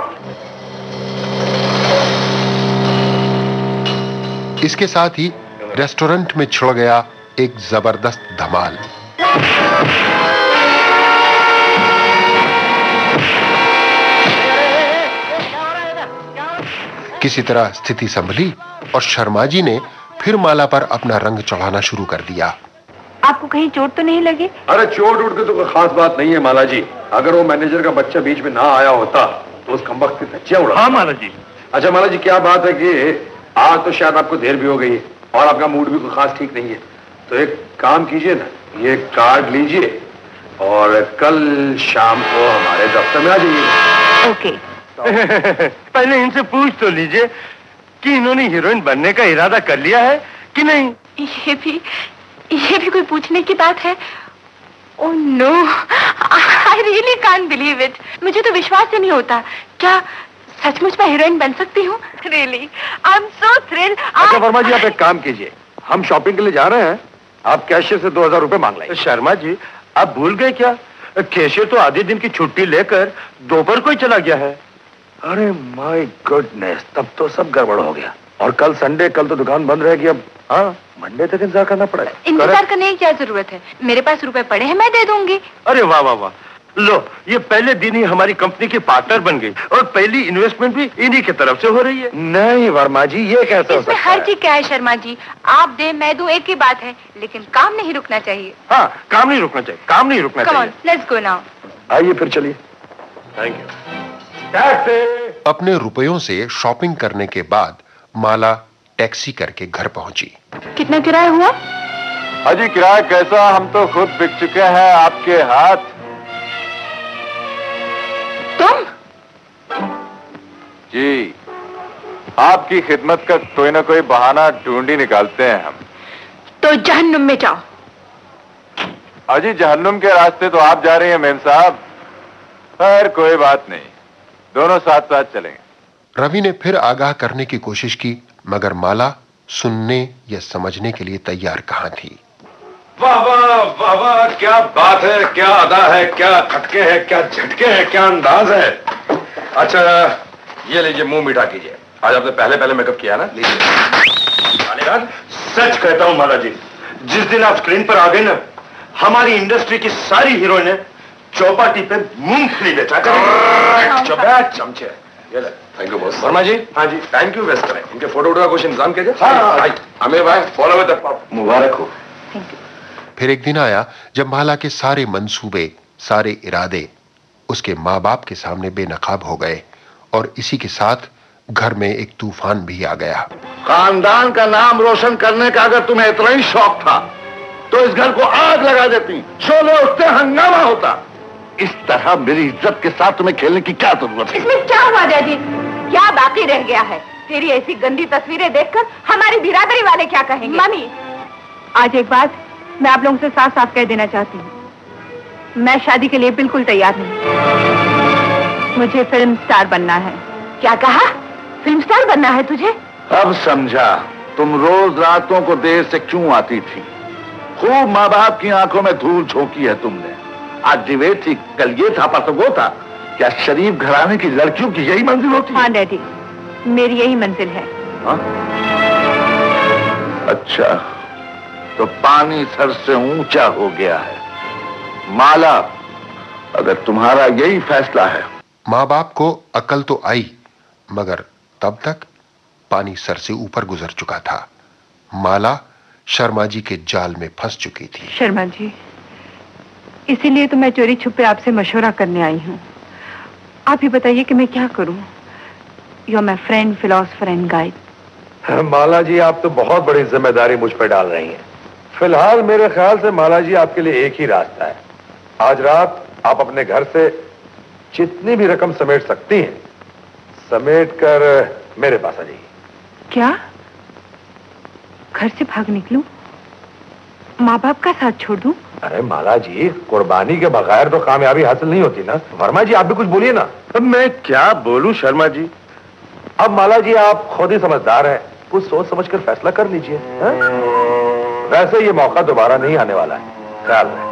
इसके साथ ही रेस्टोरेंट में छिड़ गया एक जबरदस्त धमाल। किसी तरह स्थिति संभली और शर्मा जी ने फिर माला पर अपना रंग चढ़ाना शुरू कर दिया। आपको कहीं चोट तो नहीं लगी? अरे चोट उठ के तो कोई खास बात नहीं है माला जी। अगर वो मैनेजर का बच्चा बीच में ना आया होता तो उस कमबख्त की धज्जियां उड़ा। हाँ माला जी। अच्छा माला जी, क्या बात है कि आज तो शायद आपको देर भी हो गई है और आपका मूड भी कोई खास ठीक नहीं है, तो एक काम कीजिए ना, ये कार्ड लीजिए और कल शाम को हमारे दफ्तर में आ जाइए। ओके। पहले इनसे पूछ तो लीजिए कि इन्होंने हीरोइन बनने का इरादा कर लिया है कि नहीं। ये भी कोई पूछने की बात है? Oh no, I really can't believe it. मुझे तो विश्वास ही नहीं होता। क्या सचमुच मैं हीरोइन बन सकती हूँ? Really I am so thrilled. अच्छा वर्मा जी, आप एक काम कीजिए, हम शॉपिंग के लिए जा रहे हैं, आप कैशियर से 2000 रुपए मांग लाइए। शर्मा जी, आप भूल गए क्या? कैशियर तो आधे दिन की छुट्टी लेकर दोपहर को ही चला गया है। अरे माय गुडनेस, तब तो सब गड़बड़ हो गया। और कल संडे, कल तो दुकान बंद रहेगी। अब हाँ, मंडे तक इंतजार करना पड़ेगा। इंतजार करने की क्या जरूरत है? मेरे पास रुपए पड़े हैं, मैं दे दूंगी। अरे वाह वाह वाह, लो ये पहले दिन ही हमारी कंपनी की पार्टनर बन गई और पहली इन्वेस्टमेंट भी इन्हीं की तरफ से हो रही है। नहीं वर्मा जी, ये कैसे हो सकता है? हर चीज क्या है शर्मा जी, आप दे मैं दूं एक ही बात है, लेकिन काम नहीं रुकना चाहिए। हाँ, काम नहीं रुकना चाहिए, काम नहीं रुकना चाहिए। Come on, let's go now. आइए फिर चलिए। Thank you. अपने रुपयों से शॉपिंग करने के बाद माला टैक्सी करके घर पहुंची। कितना किराया हुआ? अजी किराया कैसा, हम तो खुद बिक चुके हैं आपके हाथ। तुम? जी, आपकी खिदमत का कोई ना कोई बहाना ढूंढ ही निकालते हैं हम। तो जहन्नुम में जाओ। अजी जहन्नुम के रास्ते तो आप जा रही हैं मेम साहब। खैर कोई बात नहीं, दोनों साथ साथ चलेंगे। रवि ने फिर आगाह करने की कोशिश की, मगर माला सुनने या समझने के लिए तैयार कहां थी। वाह वाह वाह वाह, क्या बात है, क्या अदा है, क्या खटके हैं, क्या झटके हैं, क्या अंदाज है। अच्छा ये लीजिए, मुंह मीठा कीजिए। आज आपने पहले मेकअप किया ना, लीजिए। सच कहता हूँ माला जी, जिस दिन आप स्क्रीन पर आ गए ना, हमारी इंडस्ट्री की सारी हीरोइनें चौपाटी पे मूंगफली बेचा करेंगी। चमचे, ये ले। Thank you boss. Verma ji, हाँ जी, थैंक यू वेस्ट करें। इनके फोटो का कुछ इंतजाम कीजिए। हाँ, हमें भाई फॉलो विद द मुबारक हो। फिर एक दिन आया जब माला के सारे मंसूबे, सारे इरादे उसके माँ बाप के सामने बेनकाब हो गए और इसी के साथ घर में एक तूफान भी आ गया। खानदान का नाम रोशन करने का अगर तुम्हें इतना ही शौक था तो इस घर को आग लगा देती, शोले उठते, हंगामा होता। इस तरह मेरी इज्जत के साथ तुम्हें खेलने की क्या जरूरत है? इसमें क्या हुआ डैडी? क्या बाकी रह गया है? तेरी ऐसी गंदी तस्वीरें देखकर हमारी बिरादरी वाले क्या कहेंगे? मम्मी, आज एक बात मैं आप लोगों से साफ साफ कह देना चाहती हूँ, मैं शादी के लिए बिल्कुल तैयार नहीं। मुझे फिल्म स्टार बनना है। क्या कहा? फिल्म स्टार बनना है तुझे? अब समझा तुम रोज रातों को देर से क्यों आती थी। खूब माँ बाप की आंखों में धूल झोंकी है तुमने। आज डिबेट थी, कल ये था, परसों वो था। क्या शरीफ घराने की लड़कियों की यही मंजिल होती है? हाँ डैडी, मेरी यही मंजिल है। हाँ? अच्छा, तो पानी सर से ऊंचा हो गया है। माला, अगर तुम्हारा यही फैसला है। माँ बाप को अकल तो आई, मगर तब तक पानी सर से ऊपर गुजर चुका था। माला शर्मा जी के जाल में फंस चुकी थी। शर्मा जी, इसीलिए तो मैं चोरी छुपे आपसे मशवरा करने आई हूँ। आप ही बताइए कि मैं क्या करूँ। You are my friend, philosopher and guide. Mala ji, आप तो बहुत बड़ी जिम्मेदारी मुझ पर डाल रही हैं। फिलहाल मेरे ख्याल से माला जी, आपके लिए एक ही रास्ता है। आज रात आप अपने घर से जितनी भी रकम समेट सकती हैं, समेट कर मेरे पास आ जाइए। क्या? घर से भाग निकलूं? माँ बाप का साथ छोड़ दूं? अरे माला जी, कुर्बानी के बगैर तो कामयाबी हासिल नहीं होती ना। वर्मा जी आप भी कुछ बोलिए ना। अब मैं क्या बोलूं शर्मा जी? अब माला जी आप खुद ही समझदार हैं, कुछ सोच समझ कर फैसला कर लीजिए। वैसे ये मौका दोबारा नहीं आने वाला है, ख्याल रहे।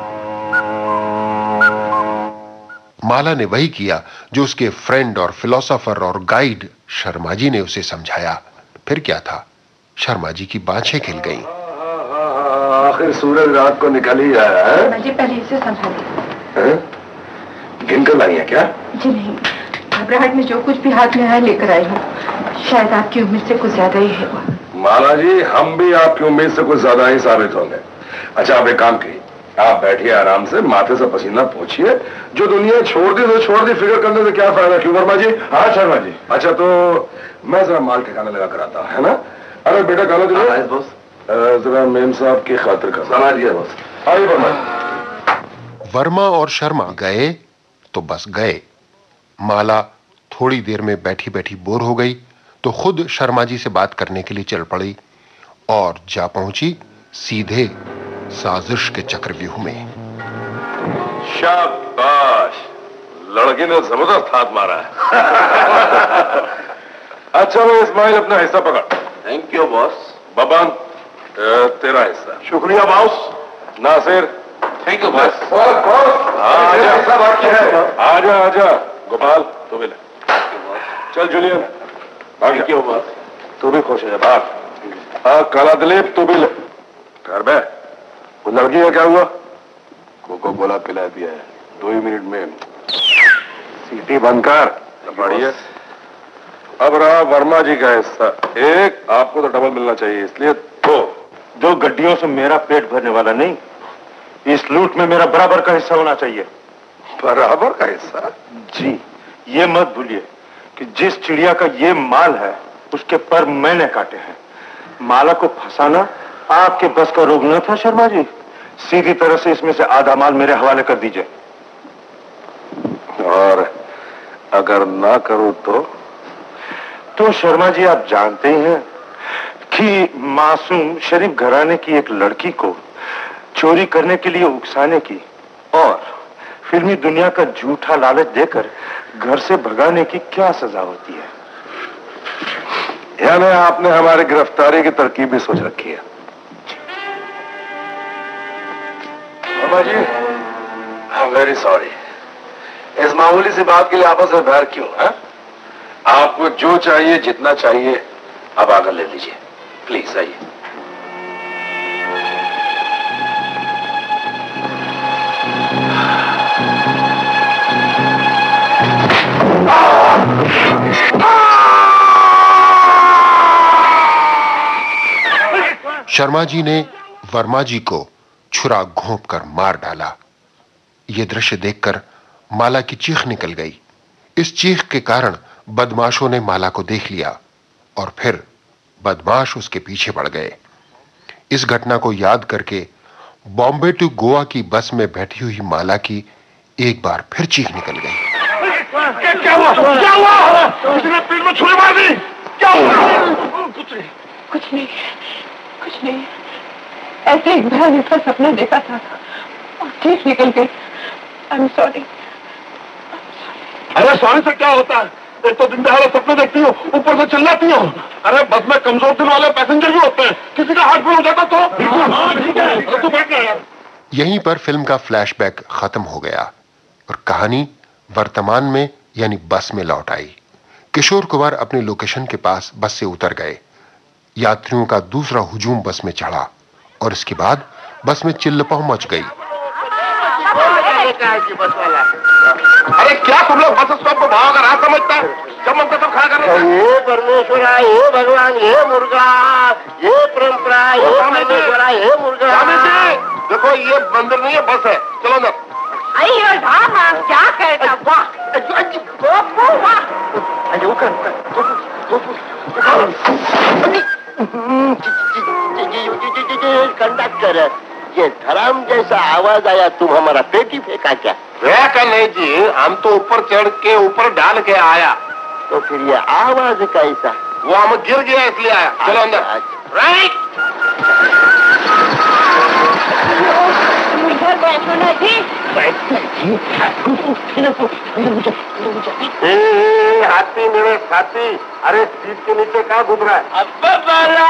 माला ने वही किया जो उसके फ्रेंड और फिलोसोफर और गाइड शर्मा जी ने उसे समझाया। फिर क्या था, शर्मा जी की बाँछें खिल गईं। आखिर सूरज रात को निकल ही आया है। जी पहले इसे संभालिए। गिन कर लाई है क्या? जी नहीं, घबराहट में जो कुछ भी हाथ में आया लेकर आई हूँ। शायद आपकी उम्मीद से कुछ ज्यादा ही है वो। माला जी, हम भी आपकी उम्मीद से कुछ ज्यादा ही साबित होंगे। अच्छा आप एक काम कीजिए, आप बैठिए आराम से, माथे से पसीना पोंछिए। जो दुनिया छोड़ दी तो छोड़ दी, फिक्र करने से क्या फायदा? क्यों वर्मा जी? हाँ शर्मा जी। अच्छा तो मैं जरा माल ठिकाने लगा कर आता हूं, है ना? अरे बेटा गाना दिलो बॉस, जरा मेम साहब की खातिर कर। समझ गया बॉस। आइए वर्मा। वर्मा और शर्मा गए तो बस गए। माला थोड़ी देर में बैठी बैठी बोर हो गई तो खुद शर्मा जी से बात करने के लिए चल पड़ी और जा पहुंची सीधे साजिश के चक्रव्यूह में। शाबाश, लड़की ने जबरदस्त हाथ मारा है। अच्छा वो इस्माइल अपना हिस्सा पकड़। Thank you boss. बबान तेरा हिस्सा। शुक्रिया boss. Nasir thank you boss. आजा बाकी है। आजा आजा गोपाल तू भी ले। चल जूलियन। Thank you boss. तू भी खुश है बात। हाँ काला दिलीप तू भी ले। घर में वो लड़की का क्या हुआ? कोको कोला पिला दिया है 2 ही मिनट में। सीटी बंद कर। बढ़िया। अब रहा वर्मा जी का हिस्सा। एक आपको तो डबल मिलना चाहिए, इसलिए दो गड्डियों से मेरा पेट भरने वाला नहीं, इस लूट में मेरा बराबर का हिस्सा होना चाहिए। बराबर का हिस्सा? जी, ये मत भूलिए कि जिस चिड़िया का ये माल है उसके पर मैंने काटे हैं। माला को फंसाना आपके बस का रोग न था शर्मा जी। सीधी तरह से इसमें से आधा माल मेरे हवाले कर दीजिए। और अगर ना करूं तो शर्मा जी आप जानते ही हैं कि मासूम शरीफ घराने की एक लड़की को चोरी करने के लिए उकसाने की और फिल्मी दुनिया का झूठा लालच देकर घर से भगाने की क्या सजा होती है? यानी आपने हमारी गिरफ्तारी की तरकीब भी सोच रखी है। वर्मा जी, आई एम वेरी सॉरी। इस मामूली सी बात के लिए आपस में बैर क्यों है? आपको जो चाहिए, जितना चाहिए, आप आकर ले लीजिए। प्लीज आइए। शर्मा जी ने वर्मा जी को छुरा घोंप कर मार डाला। यह दृश्य देखकर माला की चीख निकल गई। इस चीख के कारण बदमाशों ने माला को देख लिया और फिर बदमाश उसके पीछे पड़ गए। इस घटना को याद करके बॉम्बे टू गोवा की बस में बैठी हुई माला की एक बार फिर चीख निकल गई। क्या हुआ? क्या हुआ? किसने पीठ में छुरी मार दी? क्या हुआ? कुछ नहीं। ऐसे एक भयानक सा सपना देखा था और ठीक निकल गई। I am sorry. अरे सॉरी से क्या होता है? एक तो दिन दहाड़े सपने देखती हो, ऊपर से चिल्लाती हो। अरे बस में कमजोर दिल वाले पैसेंजर भी होते हैं, किसी का हाथ हो जाता तो। ठीक है, तो बैठ यार। यहीं पर फिल्म का फ्लैशबैक खत्म हो गया और कहानी वर्तमान में यानी बस में लौट आई। किशोर कुमार अपनी लोकेशन के पास बस से उतर गए। यात्रियों का दूसरा हुजूम बस में चढ़ा और इसके बाद बस में चिल्लपाव मच गई। अरे क्या तुम लोग बस स्टॉप को भाव का राह समझता है? जब मन तब खड़ा कर। ये परमेश्वरा, ये भगवान, ये मुर्गा, ये परंपरा, ये परमेश्वरा, ये मुर्गा। देखो ये बंदर नहीं है, बस है। चलो ना। क्या कहता? वाह कंडक्टर, ये धर्म जैसा आवाज आया, तुम हमारा पेट ही फेंका क्या? फेंका नहीं जी, हम तो ऊपर चढ़ के ऊपर डाल के आया। तो फिर ये आवाज कैसा? वो हम गिर गया इसलिए आया। चलो अंदर। राइट। मुझे बैठो ना जी। हाथी मेरे साथी, अरे सीट के नीचे क्या घूम रहा है? अब्बा बोला।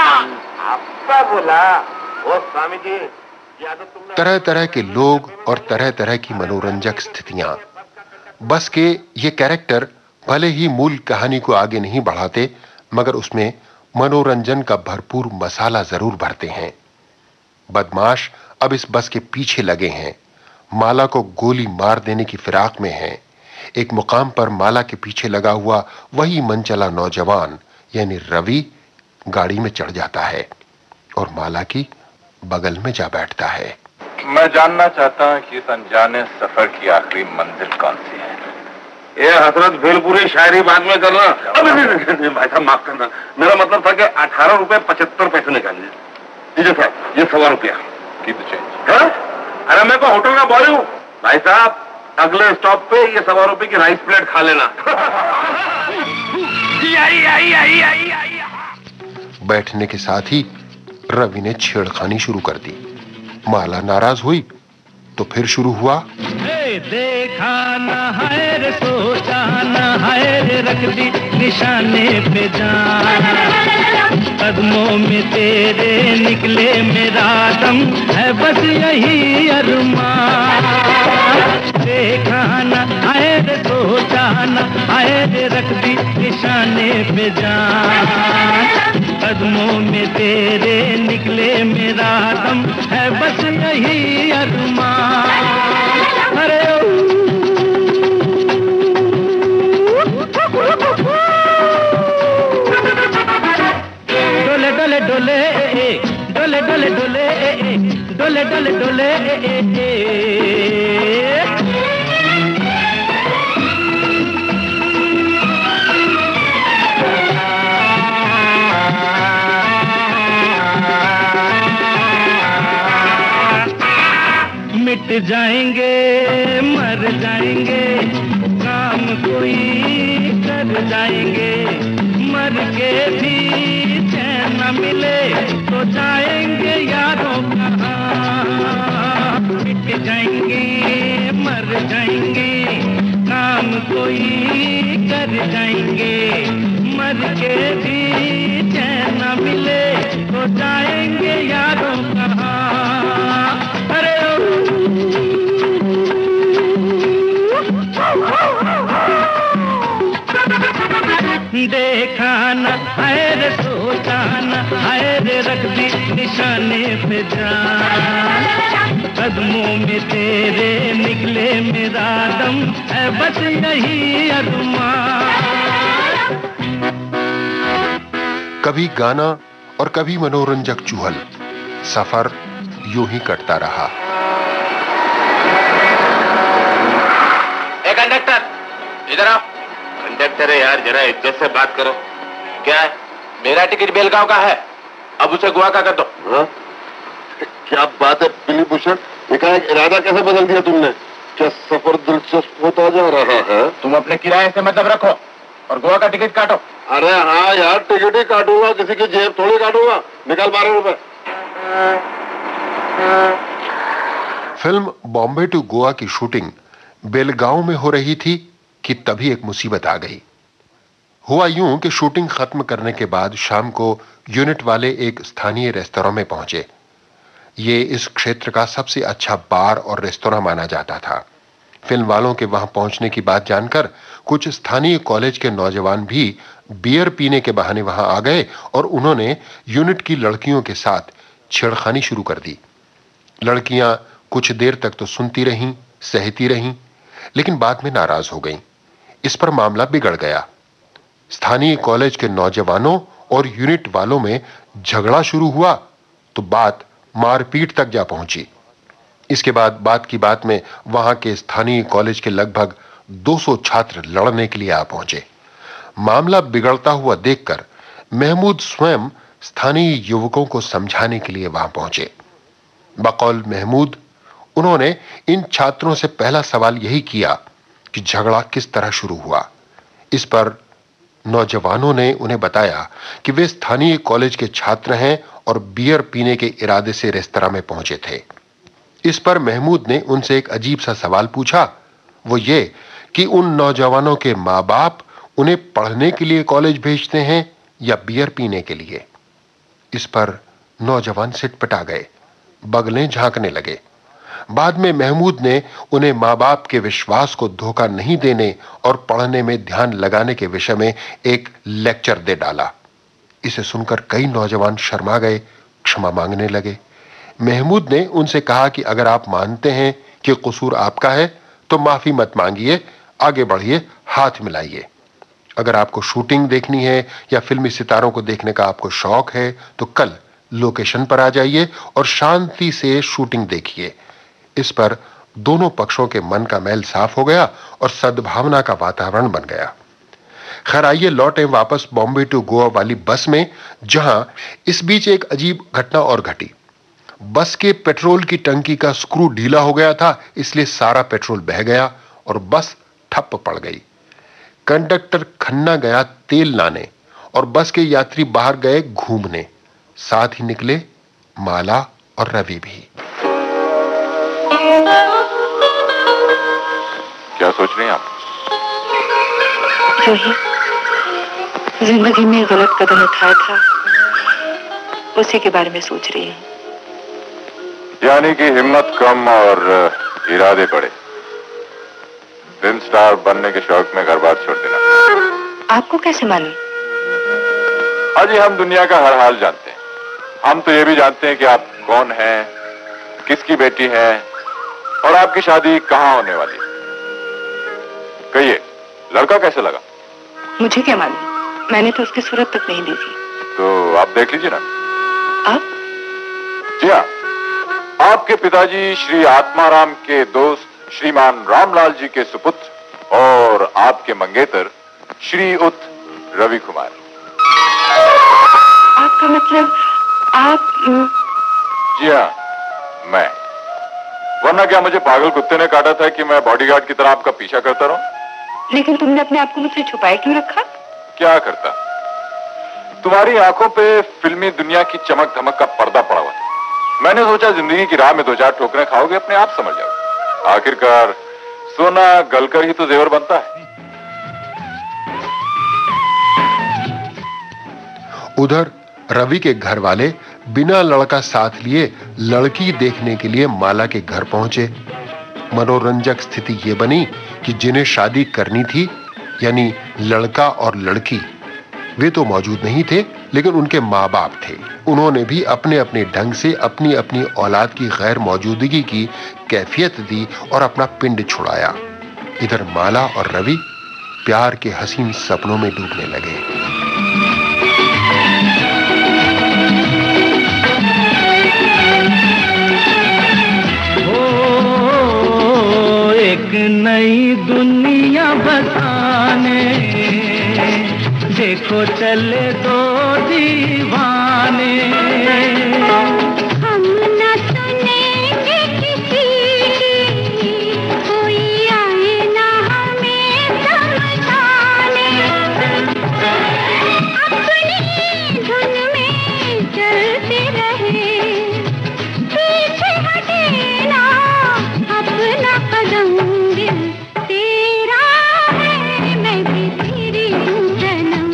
अब्बा बोला? ओ स्वामी जी, तरह तरह के लोग और तरह तरह की मनोरंजक स्थितियां। बस के ये कैरेक्टर भले ही मूल कहानी को आगे नहीं बढ़ाते, मगर उसमें मनोरंजन का भरपूर मसाला जरूर भरते हैं। बदमाश अब इस बस के पीछे लगे हैं, माला को गोली मार देने की फिराक में हैं। एक मुकाम पर माला के पीछे लगा हुआ वही मनचला नौजवान यानी रवि गाड़ी में चढ़ जाता है और माला की बगल में जा बैठता है। मैं जानना चाहता हूं कि इस अनजाने सफर की आखिरी मंजिल कौन सी है? ये हसरत भेलपुरी शायरी बाद में करना। अबे भाई साहब माफ करना, मेरा मतलब था कि 18 रुपए 75 पैसे निकालिए। जी साहब, ये 1.25 रुपया कीप द चेंज। अरे मैं को होटल का बॉय हूँ भाई साहब, अगले स्टॉप पे ये 1.25 रुपए की राइस प्लेट खा लेना। बैठने के साथ ही रवि ने छेड़खानी शुरू कर दी। माला नाराज हुई तो फिर शुरू हुआ। देखा न है रे, सोचा न है रे, रख दी निशाने पे जान। कदमों में तेरे निकले मेरा दम, है बस यही अरमान। देखा न है रे, सोचा न है रे, रख दी निशाने पे जान। कदमों में तेरे निकले मेरा दम, है बस यही अरमान। अरे डोले डोले डोले डोले डोले डोले डोले डोले डोले। मिट जाएंगे मर जाएंगे, काम कोई कर जाएंगे। मर के भी चैन न मिले तो जाएंगे यारों कहाँ। मिट जाएंगे मर जाएंगे, काम कोई कर जाएंगे। मर के भी चैन न मिले तो जाएंगे यारों कहाँ। अरे देखा न है रे, सोचा न है रे, रख दी निशाने पे जान। कदमों में तेरे निकले मेरा दम, है बस यही अरमान। कभी गाना और कभी मनोरंजक चुहल, सफर यूं ही कटता रहा। कंडक्टर इधर आओ। कंडक्टर है यार, जरा इज्जत से बात करो। क्या है? मेरा टिकट बेलगांव का है, अब उसे गोवा का कर दो। क्या बात है बिली भूषण, इरादा कैसे बदल दिया तुमने? क्या सफर दिलचस्प होता जा रहा है? तुम अपने किराए से मतलब रखो और गोवा का टिकट काटो। अरे हाँ यार, टिकट ही काटूंगा, किसी की जेब थोड़ी काटूंगा। निकाल 12 रुपए। फिल्म बॉम्बे टू गोवा की शूटिंग बेलगांव में हो रही थी कि तभी एक मुसीबत आ गई। हुआ यूं कि शूटिंग खत्म करने के बाद शाम को यूनिट वाले एक स्थानीय रेस्तरां में पहुंचे। ये इस क्षेत्र का सबसे अच्छा बार और रेस्तरां माना जाता था। फिल्म वालों के वहां पहुंचने की बात जानकर कुछ स्थानीय कॉलेज के नौजवान भी बियर पीने के बहाने वहां आ गए और उन्होंने यूनिट की लड़कियों के साथ छेड़खानी शुरू कर दी। लड़कियां कुछ देर तक तो सुनती रहीं, सहती रहीं, लेकिन बाद में नाराज हो गईं। इस पर मामला बिगड़ गया। स्थानीय कॉलेज के नौजवानों और यूनिट वालों में झगड़ा शुरू हुआ तो बात मारपीट तक जा पहुंची। इसके बाद बात की बात में वहां के स्थानीय कॉलेज के लगभग 200 छात्र लड़ने के लिए आ पहुंचे। मामला बिगड़ता हुआ देखकर महमूद स्वयं स्थानीय युवकों को समझाने के लिए वहां पहुंचे। बकौल महमूद, उन्होंने इन छात्रों से पहला सवाल यही किया कि झगड़ा किस तरह शुरू हुआ। इस पर नौजवानों ने उन्हें बताया कि वे स्थानीय कॉलेज के छात्र हैं और बियर पीने के इरादे से रेस्तरां में पहुंचे थे। इस पर महमूद ने उनसे एक अजीब सा सवाल पूछा, वो ये कि उन नौजवानों के माँ बाप उन्हें पढ़ने के लिए कॉलेज भेजते हैं या बियर पीने के लिए। इस पर नौजवान सिटपटा गए, बगलें झांकने लगे। बाद में महमूद ने उन्हें माँ बाप के विश्वास को धोखा नहीं देने और पढ़ने में ध्यान लगाने के विषय में एक लेक्चर दे डाला। इसे सुनकर कई नौजवान शर्मा गए, क्षमा मांगने लगे। महमूद ने उनसे कहा कि अगर आप मानते हैं कि कसूर आपका है तो माफी मत मांगिए, आगे बढ़िए, हाथ मिलाइए। अगर आपको शूटिंग देखनी है या फिल्मी सितारों को देखने का आपको शौक है तो कल लोकेशन पर आ जाइए और शांति से शूटिंग देखिए। इस पर दोनों पक्षों के मन का मैल साफ हो गया और सद्भावना का वातावरण बन गया। खैर, आइए लौटें वापस बॉम्बे टू गोवा वाली बस में, जहां इस बीच एक अजीब घटना और घटी। बस के पेट्रोल की टंकी का स्क्रू ढीला हो गया था, इसलिए सारा पेट्रोल बह गया और बस ठप पड़ गई। कंडक्टर खन्ना गया तेल लाने और बस के यात्री बाहर गए घूमने। साथ ही निकले माला और रवि भी। क्या सोच रही हैं आप? जो ही जिंदगी में गलत कदम उठाया था उसी के बारे में सोच रही हूँ। यानी कि हिम्मत कम और इरादे बड़े। फिल्म स्टार बनने के शौक में घर बार छोड़ देना। आपको कैसे मालूम? अजी, हम दुनिया का हर हाल जानते हैं। हम तो ये भी जानते हैं कि आप कौन हैं, किसकी बेटी हैं और आपकी शादी कहाँ होने वाली है। कहिए, लड़का कैसे लगा? मुझे क्या मालूम, मैंने तो उसकी सूरत तक नहीं देखी। तो आप देख लीजिए ना। आप? जी हाँ, आपके पिताजी श्री आत्माराम के दोस्त श्रीमान रामलाल जी के सुपुत्र और आपके मंगेतर श्री उत रवि कुमार। आपका मतलब आप? जी हाँ, मैं। वरना क्या मुझे पागल कुत्ते ने काटा था कि मैं बॉडीगार्ड की तरह आपका पीछा करता रहूं? लेकिन तुमने अपने आप को मुझसे छुपाए क्यों रखा? क्या करता, तुम्हारी आंखों पे फिल्मी दुनिया की चमक धमक का पर्दा पड़ा हुआ था। मैंने सोचा जिंदगी की राह में दो चार ठोकरें खाओगे, अपने आप समझ जाओगे। आखिरकार सोना गलकर ही तो जेवर बनता है। उधर रवि के घर वाले बिना लड़का साथ लिए लड़की देखने के लिए माला के घर पहुंचे। मनोरंजक स्थिति यह बनी कि जिन्हें शादी करनी थी, यानी लड़का और लड़की, वे तो मौजूद नहीं थे, लेकिन उनके माँ बाप थे। उन्होंने भी अपने अपने ढंग से अपनी अपनी औलाद की गैर मौजूदगी की कैफियत दी और अपना पिंड छुड़ाया। इधर माला और रवि प्यार के हसीन सपनों में डूबने लगे। एक नई दुनिया बसाने देखो चले दो दीवाने। हम न सुनेंगे किसी की, कोई आए ना हमें समझाने। अपनी धुन में चलते रहे, पीछे हटे ना अपना कदम। दिल तेरा है, मैं भी तेरी हूँ सनम।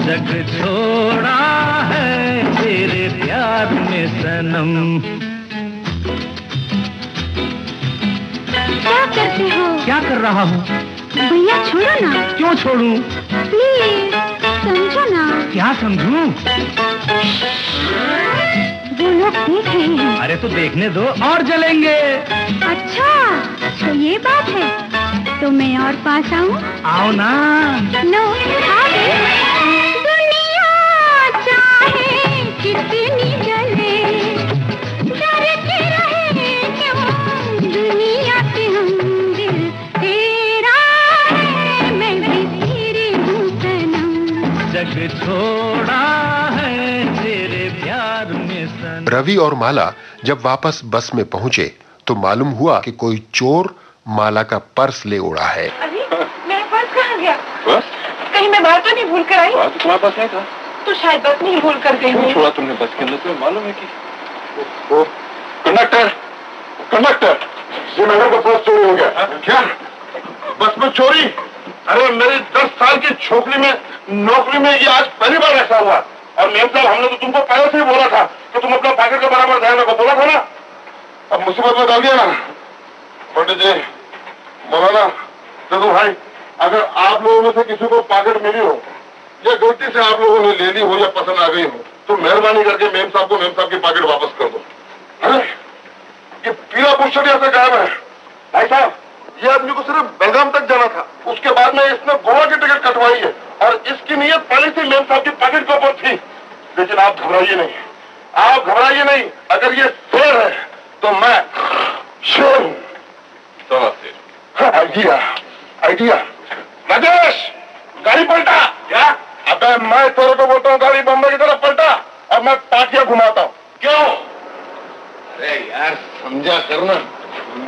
जग छोड़ा है तेरे प्यार में सनम। क्या करते हो? क्या कर रहा हूँ? भैया छोड़ो ना। क्यों छोड़ूं? प्लीज समझो ना। क्या समझूं? वो लोग देख रहे हैं। अरे तो देखने दो, और जलेंगे। अच्छा, तो ये बात है, तो मैं और पास आऊं? आओ ना। नो, दुनिया चाहे कितनी जले, डरते रहे क्यों दुनिया से हम। दिल तेरा है, मैं भी तेरी हूँ सनम। जग छोड़ा है तेरे प्यार में सनम। रवि और माला जब वापस बस में पहुंचे तो मालूम हुआ कि कोई चोर माला का पर्स ले उड़ा है। अरे मेरा पर्स कहाँ गया? बस? कहीं मैं बाहर तो नहीं भूल कर आई? तुम्हारे पास नहीं था? तो शायद बस नहीं भूल कर गई हूँ। छोड़ा तुमने बस के अंदर, तुम्हें मालूम है कि। कंडक्टर, कंडक्टर, ये मैडम का पर्स चोरी हो गया। क्या बस में चोरी? अरे मेरी 10 साल की छोकरी में नौकरी में ये आज पहली बार ऐसा हुआ। और मेम साहब, हमने तो तुमको पहले से ही बोला था कि तुम अपना पैकेट के बराबर ध्यान रखो, बोला था ना। अब मुसीबत में डाल दिया ना। पंडित जी, मौलाना, देखो भाई, अगर आप लोगों में से किसी को पैकेट मिली हो या गलती से आप लोगों ने ले ली हो या पसंद आ गई हो, तो मेहरबानी करके मेम साहब को मेम साहब की पैकेट वापस कर दो। अरे ये पीला बुशर्ट यहाँ से गायब है। भाई साहब, ये आदमी को सिर्फ बेलगाम तक जाना था, उसके बाद में इसने गोवा की टिकट कटवाई है और इसकी नीयत पहले से मेम साहब की पैकेट के ऊपर थी। लेकिन आप घबराइए नहीं, आप घबराइए नहीं। अगर ये शेर है तो मैं शेर हूं। Idea idea. राजेश, गाड़ी पलटा। क्या? अबे मैं तेरे को बोलता हूँ गाड़ी बम्बई की तरफ पलटा और मैं पाटिया घुमाता हूँ। क्यों? अरे यार समझा करना,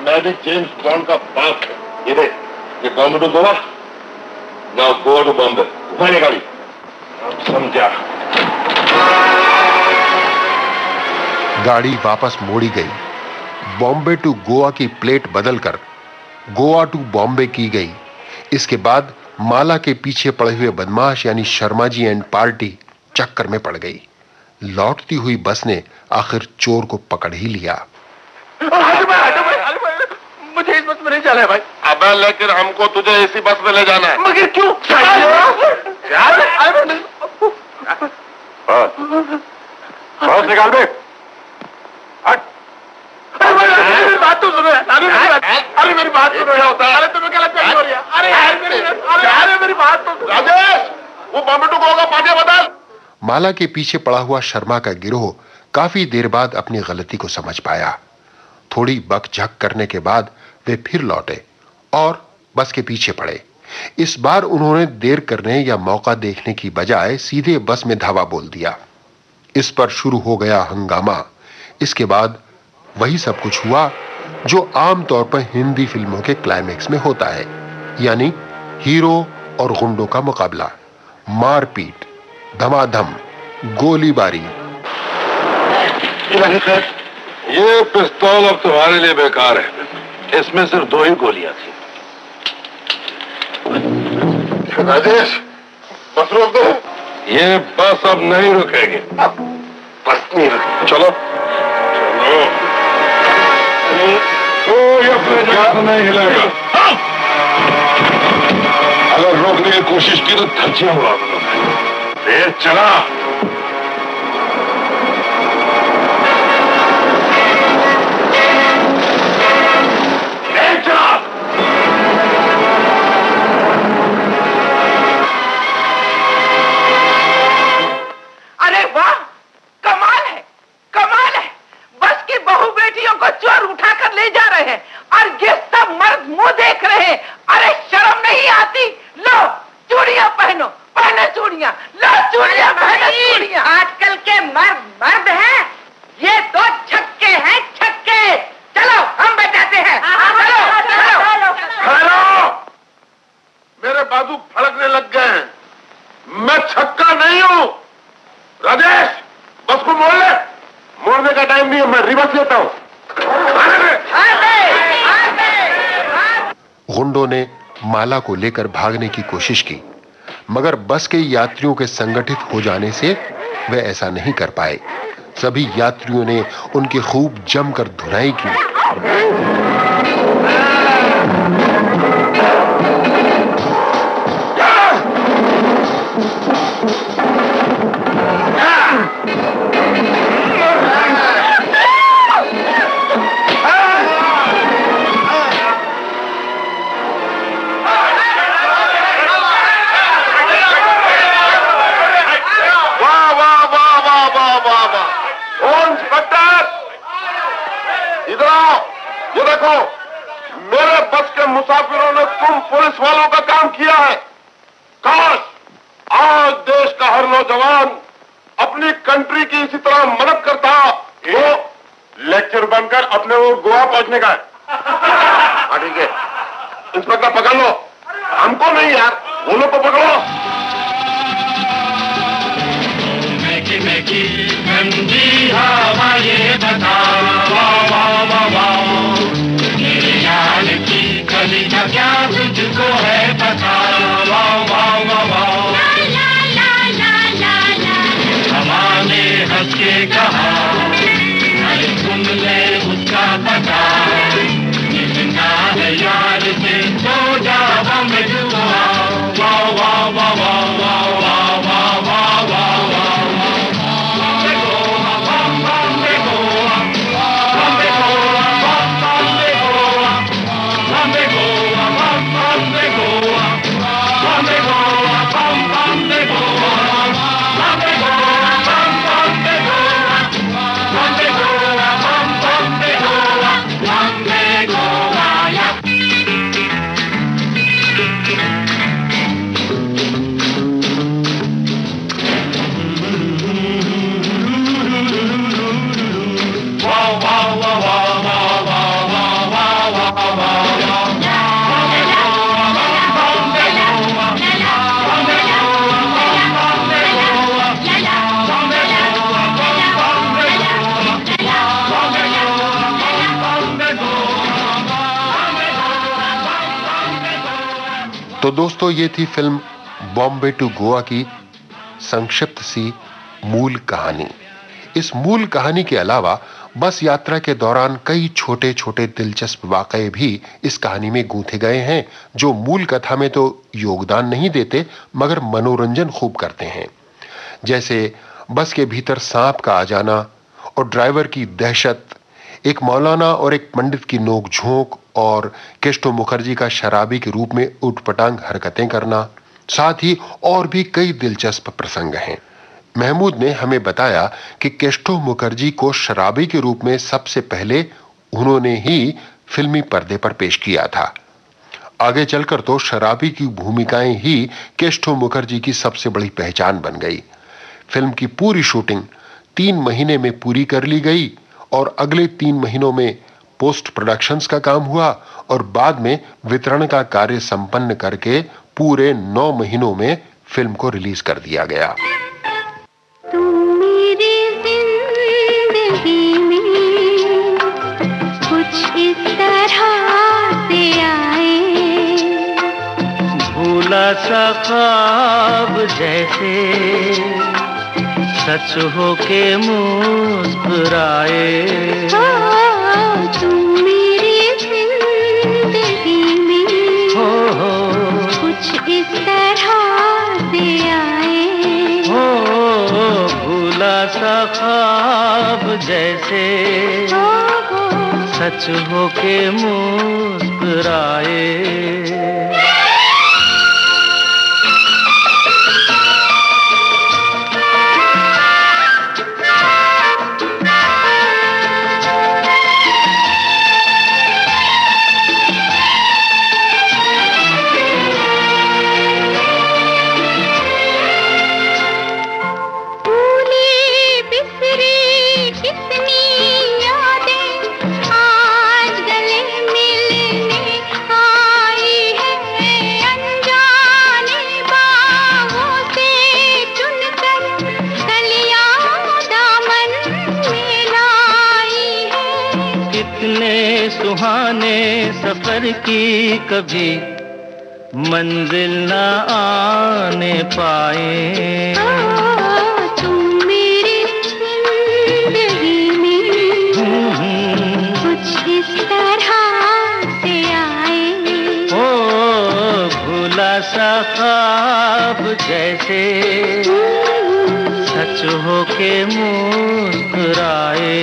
मैं भी जेम्स बॉन्ड का बाप है। ये देख, ये बॉम्बे टू गोवा, ना गोवा टू बॉम्बे। घुमाने गाड़ी। अब समझा। गाड़ी वापस मोड़ी गई। बॉम्बे टू गोवा की प्लेट बदलकर गोवा टू बॉम्बे की गई। इसके बाद माला के पीछे पड़े हुए बदमाश यानी शर्मा जी एंड पार्टी चक्कर में पड़ गई। लौटती हुई बस ने आखिर चोर को पकड़ ही लिया। मुझे इस बस में नहीं जाना है भाई। अबे लेकिन हमको तुझे इसी बस में ले जाना है। मगर क्यों? बस निकाल दे। मेरी बात तो सुनो। अरे मेरी बात सुनो। अरे तुम्हें क्या लगता है हो रही है? अरे मेरी बात तो। राजेश, वो बॉम्बे टू गोवा का पाटिया बदल। माला के पीछे पड़ा हुआ शर्मा का गिरोह काफी देर बाद अपनी गलती को समझ पाया। थोड़ी बकझक करने के बाद वे फिर लौटे और बस के पीछे पड़े। इस बार उन्होंने देर करने या मौका देखने की बजाय सीधे बस में धावा बोल दिया। इस पर शुरू हो गया हंगामा। इसके बाद वही सब कुछ हुआ जो आमतौर पर हिंदी फिल्मों के क्लाइमेक्स में होता है, यानी हीरो और गुंडों का मुकाबला, मारपीट, धमाधम, गोलीबारी। ये पिस्तौल अब तुम्हारे लिए बेकार है, इसमें सिर्फ 2 ही गोलियां थी। राजेश, बस रोक दो। ये बस अब नहीं रुकेगी। बस नहीं रुकेगी। चलो चलो। कोई अपने जगह से नहीं हिलेगा। अगर रोकने की कोशिश की तो धज्जियां उड़ा दूंगा। तेज चला। तेज चला। अरे वाह, कमाल है, कमाल है। बस की बहू बेटियों को चोर उठाकर ले जा रहे हैं और ये सब मर्द मुंह देख रहे हैं। अरे शर्म नहीं आती? लो चूड़ियां पहनो, पहने चूड़ियां, लो चूड़ियां पहनो, चूड़ियां। आजकल के मर्द मर्द हैं, ये तो छक्के हैं, छक्के। चलो हम बजाते हैं। चलो चलो। हेलो, मेरे बाजू फड़कने लग गए हैं। मैं छक्का नहीं हूं। राजेश, बस को मोड़ ले। मोड़ने का टाइम नहीं है, मैं रिवर्स लेता हूं। गुंडों ने माला को लेकर भागने की कोशिश की, मगर बस के यात्रियों के संगठित हो जाने से वे ऐसा नहीं कर पाए। सभी यात्रियों ने उनकी खूब जमकर धुनाई की। ये देखो, मेरे बस के मुसाफिरों ने तुम पुलिस वालों का काम किया है। काश आज देश का हर नौजवान अपनी कंट्री की इसी तरह मदद करता। ये लेक्चर बनकर अपने वो गोवा पहुंचने का है। हाँ ठीक है, इंस्पेक्टर पकड़ लो। हमको नहीं यार, वो लोग को पकड़ो। गंदी हवा ये बता, वाह वाह वाह वाह। कमाल की गली का क्या तुझको है पता। वाह वाह वाह वाह हमारे हंस के कहा, अरे सुन ले उसका पता, मिलना है यार से तो जा बम्बे गोवा। वाह वाह वाह वाह वाह वाह वाह वाह वाह वाह बम्बे गोवा, बम्बे गोवा, बम्बे गोवा, बम्बे गोवा, बम्बे गोवा, बम्बे गोवा, बम्बे गोवा, बम्बे गोवा, बम्बे गोवा, बम्बे गोवा, बम्बे गोवा, बम्बे गोवा, बम्बे गोवा या। वाह वाह वाह वाह वाह वाह वाह वाह वाह वाह तो दोस्तों, ये थी फिल्म बॉम्बे टू गोवा की संक्षिप्त सी मूल कहानी। इस मूल कहानी के अलावा बस यात्रा के दौरान कई छोटे छोटे दिलचस्प वाकये भी इस कहानी में गूंथे गए हैं, जो मूल कथा में तो योगदान नहीं देते मगर मनोरंजन खूब करते हैं। जैसे बस के भीतर सांप का आ जाना और ड्राइवर की दहशत, एक मौलाना और एक पंडित की नोकझोंक और केशव मुखर्जी का शराबी के रूप में उटपटांग हरकतें करना, साथ ही और भी कई दिलचस्प प्रसंग हैं। महमूद ने हमें बताया कि केशव मुखर्जी को शराबी के रूप में सबसे पहले उन्होंने ही फिल्मी पर्दे पर पेश किया था। आगे चलकर तो शराबी की भूमिकाएं ही केशव मुखर्जी की सबसे बड़ी पहचान बन गई। फिल्म की पूरी शूटिंग 3 महीने में पूरी कर ली गई और अगले 3 महीनों में पोस्ट प्रोडक्शंस का काम हुआ और बाद में वितरण का कार्य संपन्न करके पूरे 9 महीनों में फिल्म को रिलीज कर दिया गया। भूला सा ख्वाब जैसे सच हो के मुस्कुराए, तुम मेरी जिंदगी में हो कुछ इस तरह से आए। हो भूला सा ख्वाब जैसे सच हो के मुस्कुराए। सुहाने सफर की कभी मंजिल न आने पाए, तुम मेरी जिंदगी में कुछ इस तरह से आए। ओ भूला सा ख्वाब जैसे सच हो के मुस्कुराए।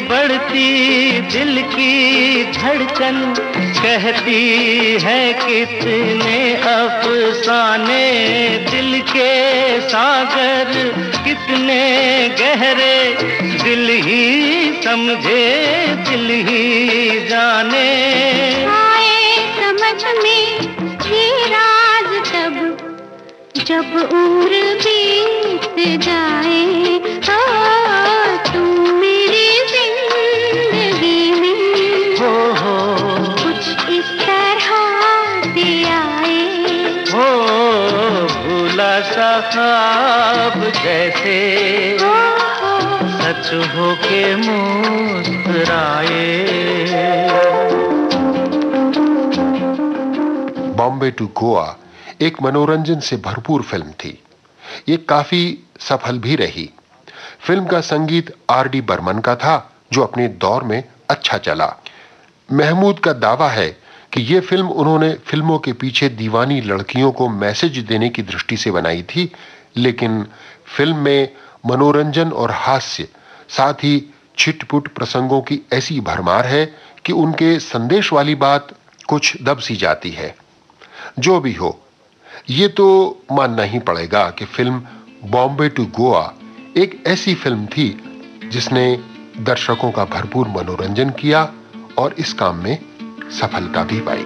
बढ़ती दिल की धड़कन कहती है कितने अफसाने, दिल के सागर कितने गहरे, दिल ही समझे दिल ही जाने। आए समझ में ये राज तब जब उम्र बीत जाए तुम मेरी जिंदगी में कुछ इस तरह से आए भूला सा ख्वाब जैसे सच हो के मुस्कुराए। बॉम्बे टू गोवा एक मनोरंजन से भरपूर फिल्म थी। ये काफी सफल भी रही। फिल्म का संगीत R.D. बर्मन का था, जो अपने दौर में अच्छा चला। महमूद का दावा है कि ये फिल्म उन्होंने फिल्मों के पीछे दीवानी लड़कियों को मैसेज देने की दृष्टि से बनाई थी, लेकिन फिल्म में मनोरंजन और हास्य, साथ ही छिटपुट प्रसंगों की ऐसी भरमार है कि उनके संदेश वाली बात कुछ दब सी जाती है। जो भी हो, ये तो मानना ही पड़ेगा कि फिल्म बॉम्बे टू गोवा एक ऐसी फिल्म थी जिसने दर्शकों का भरपूर मनोरंजन किया और इस काम में सफलता भी पाई।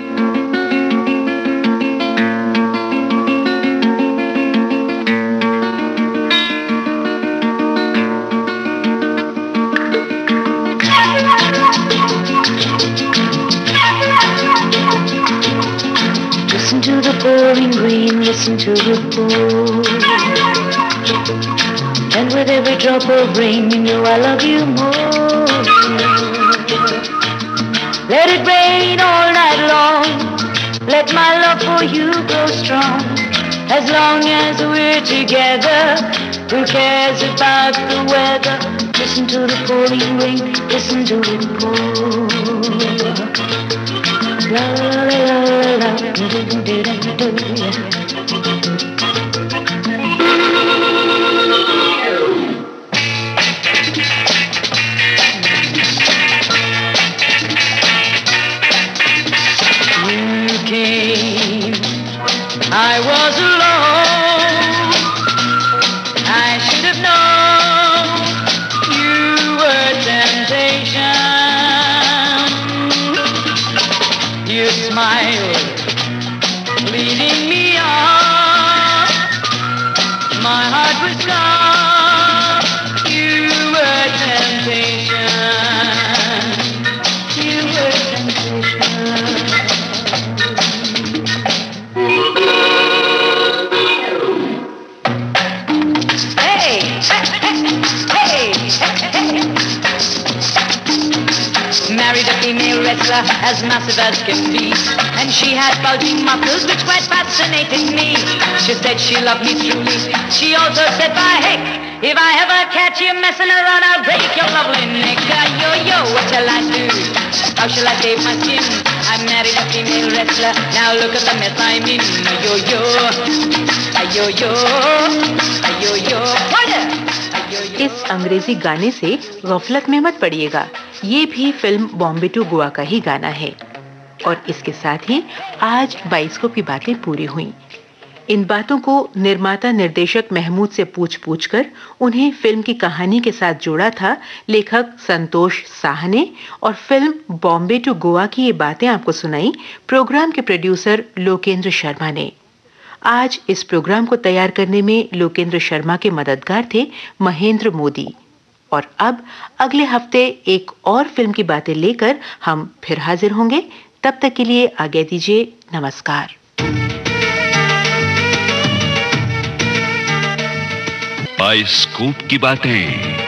Listen to the pouring rain, listen to the pour. And with every drop of rain, you know I love you more. Let it rain all night long. Let my love for you grow strong. As long as we're together, who cares about the weather? Listen to the pouring rain, listen to it pour. La la la la la, do do do do do. You came, I was alone. I should have known you were temptation. You smiled, leading me on. My heart was gone. You were temptation. You were temptation. Hey, hey, hey, hey. Married a female wrestler as massive as can be, and she had bulging muscles which quite fascinated me. She said she loved me truly. She also said, by heck, if I ever catch you messing around, I'll break your lovely neck. Yo-yo, what shall I do? How shall I save my skin? I married a female wrestler. Now look at the mess I'm in. Yo-yo, yo-yo, yo-yo, what? इस अंग्रेजी गाने से गफलत में मत पड़िएगा। ये भी film Bombay to Goa का ही गाना है। और इसके साथ ही आज बाइस्कोप की बातें पूरी हुई। इन बातों को निर्माता निर्देशक महमूद से पूछ कर उन्हें फिल्म की कहानी के साथ जोड़ा था लेखक संतोष साह ने, और फिल्म बॉम्बे टू गोवा की ये बातें आपको सुनाई प्रोग्राम के प्रोड्यूसर लोकेंद्र शर्मा ने। आज इस प्रोग्राम को तैयार करने में लोकेंद्र शर्मा के मददगार थे महेंद्र मोदी। और अब अगले हफ्ते एक और फिल्म की बातें लेकर हम फिर हाजिर होंगे। तब तक के लिए आज्ञा दीजिए। नमस्कार। बाइस्कोप की बातें।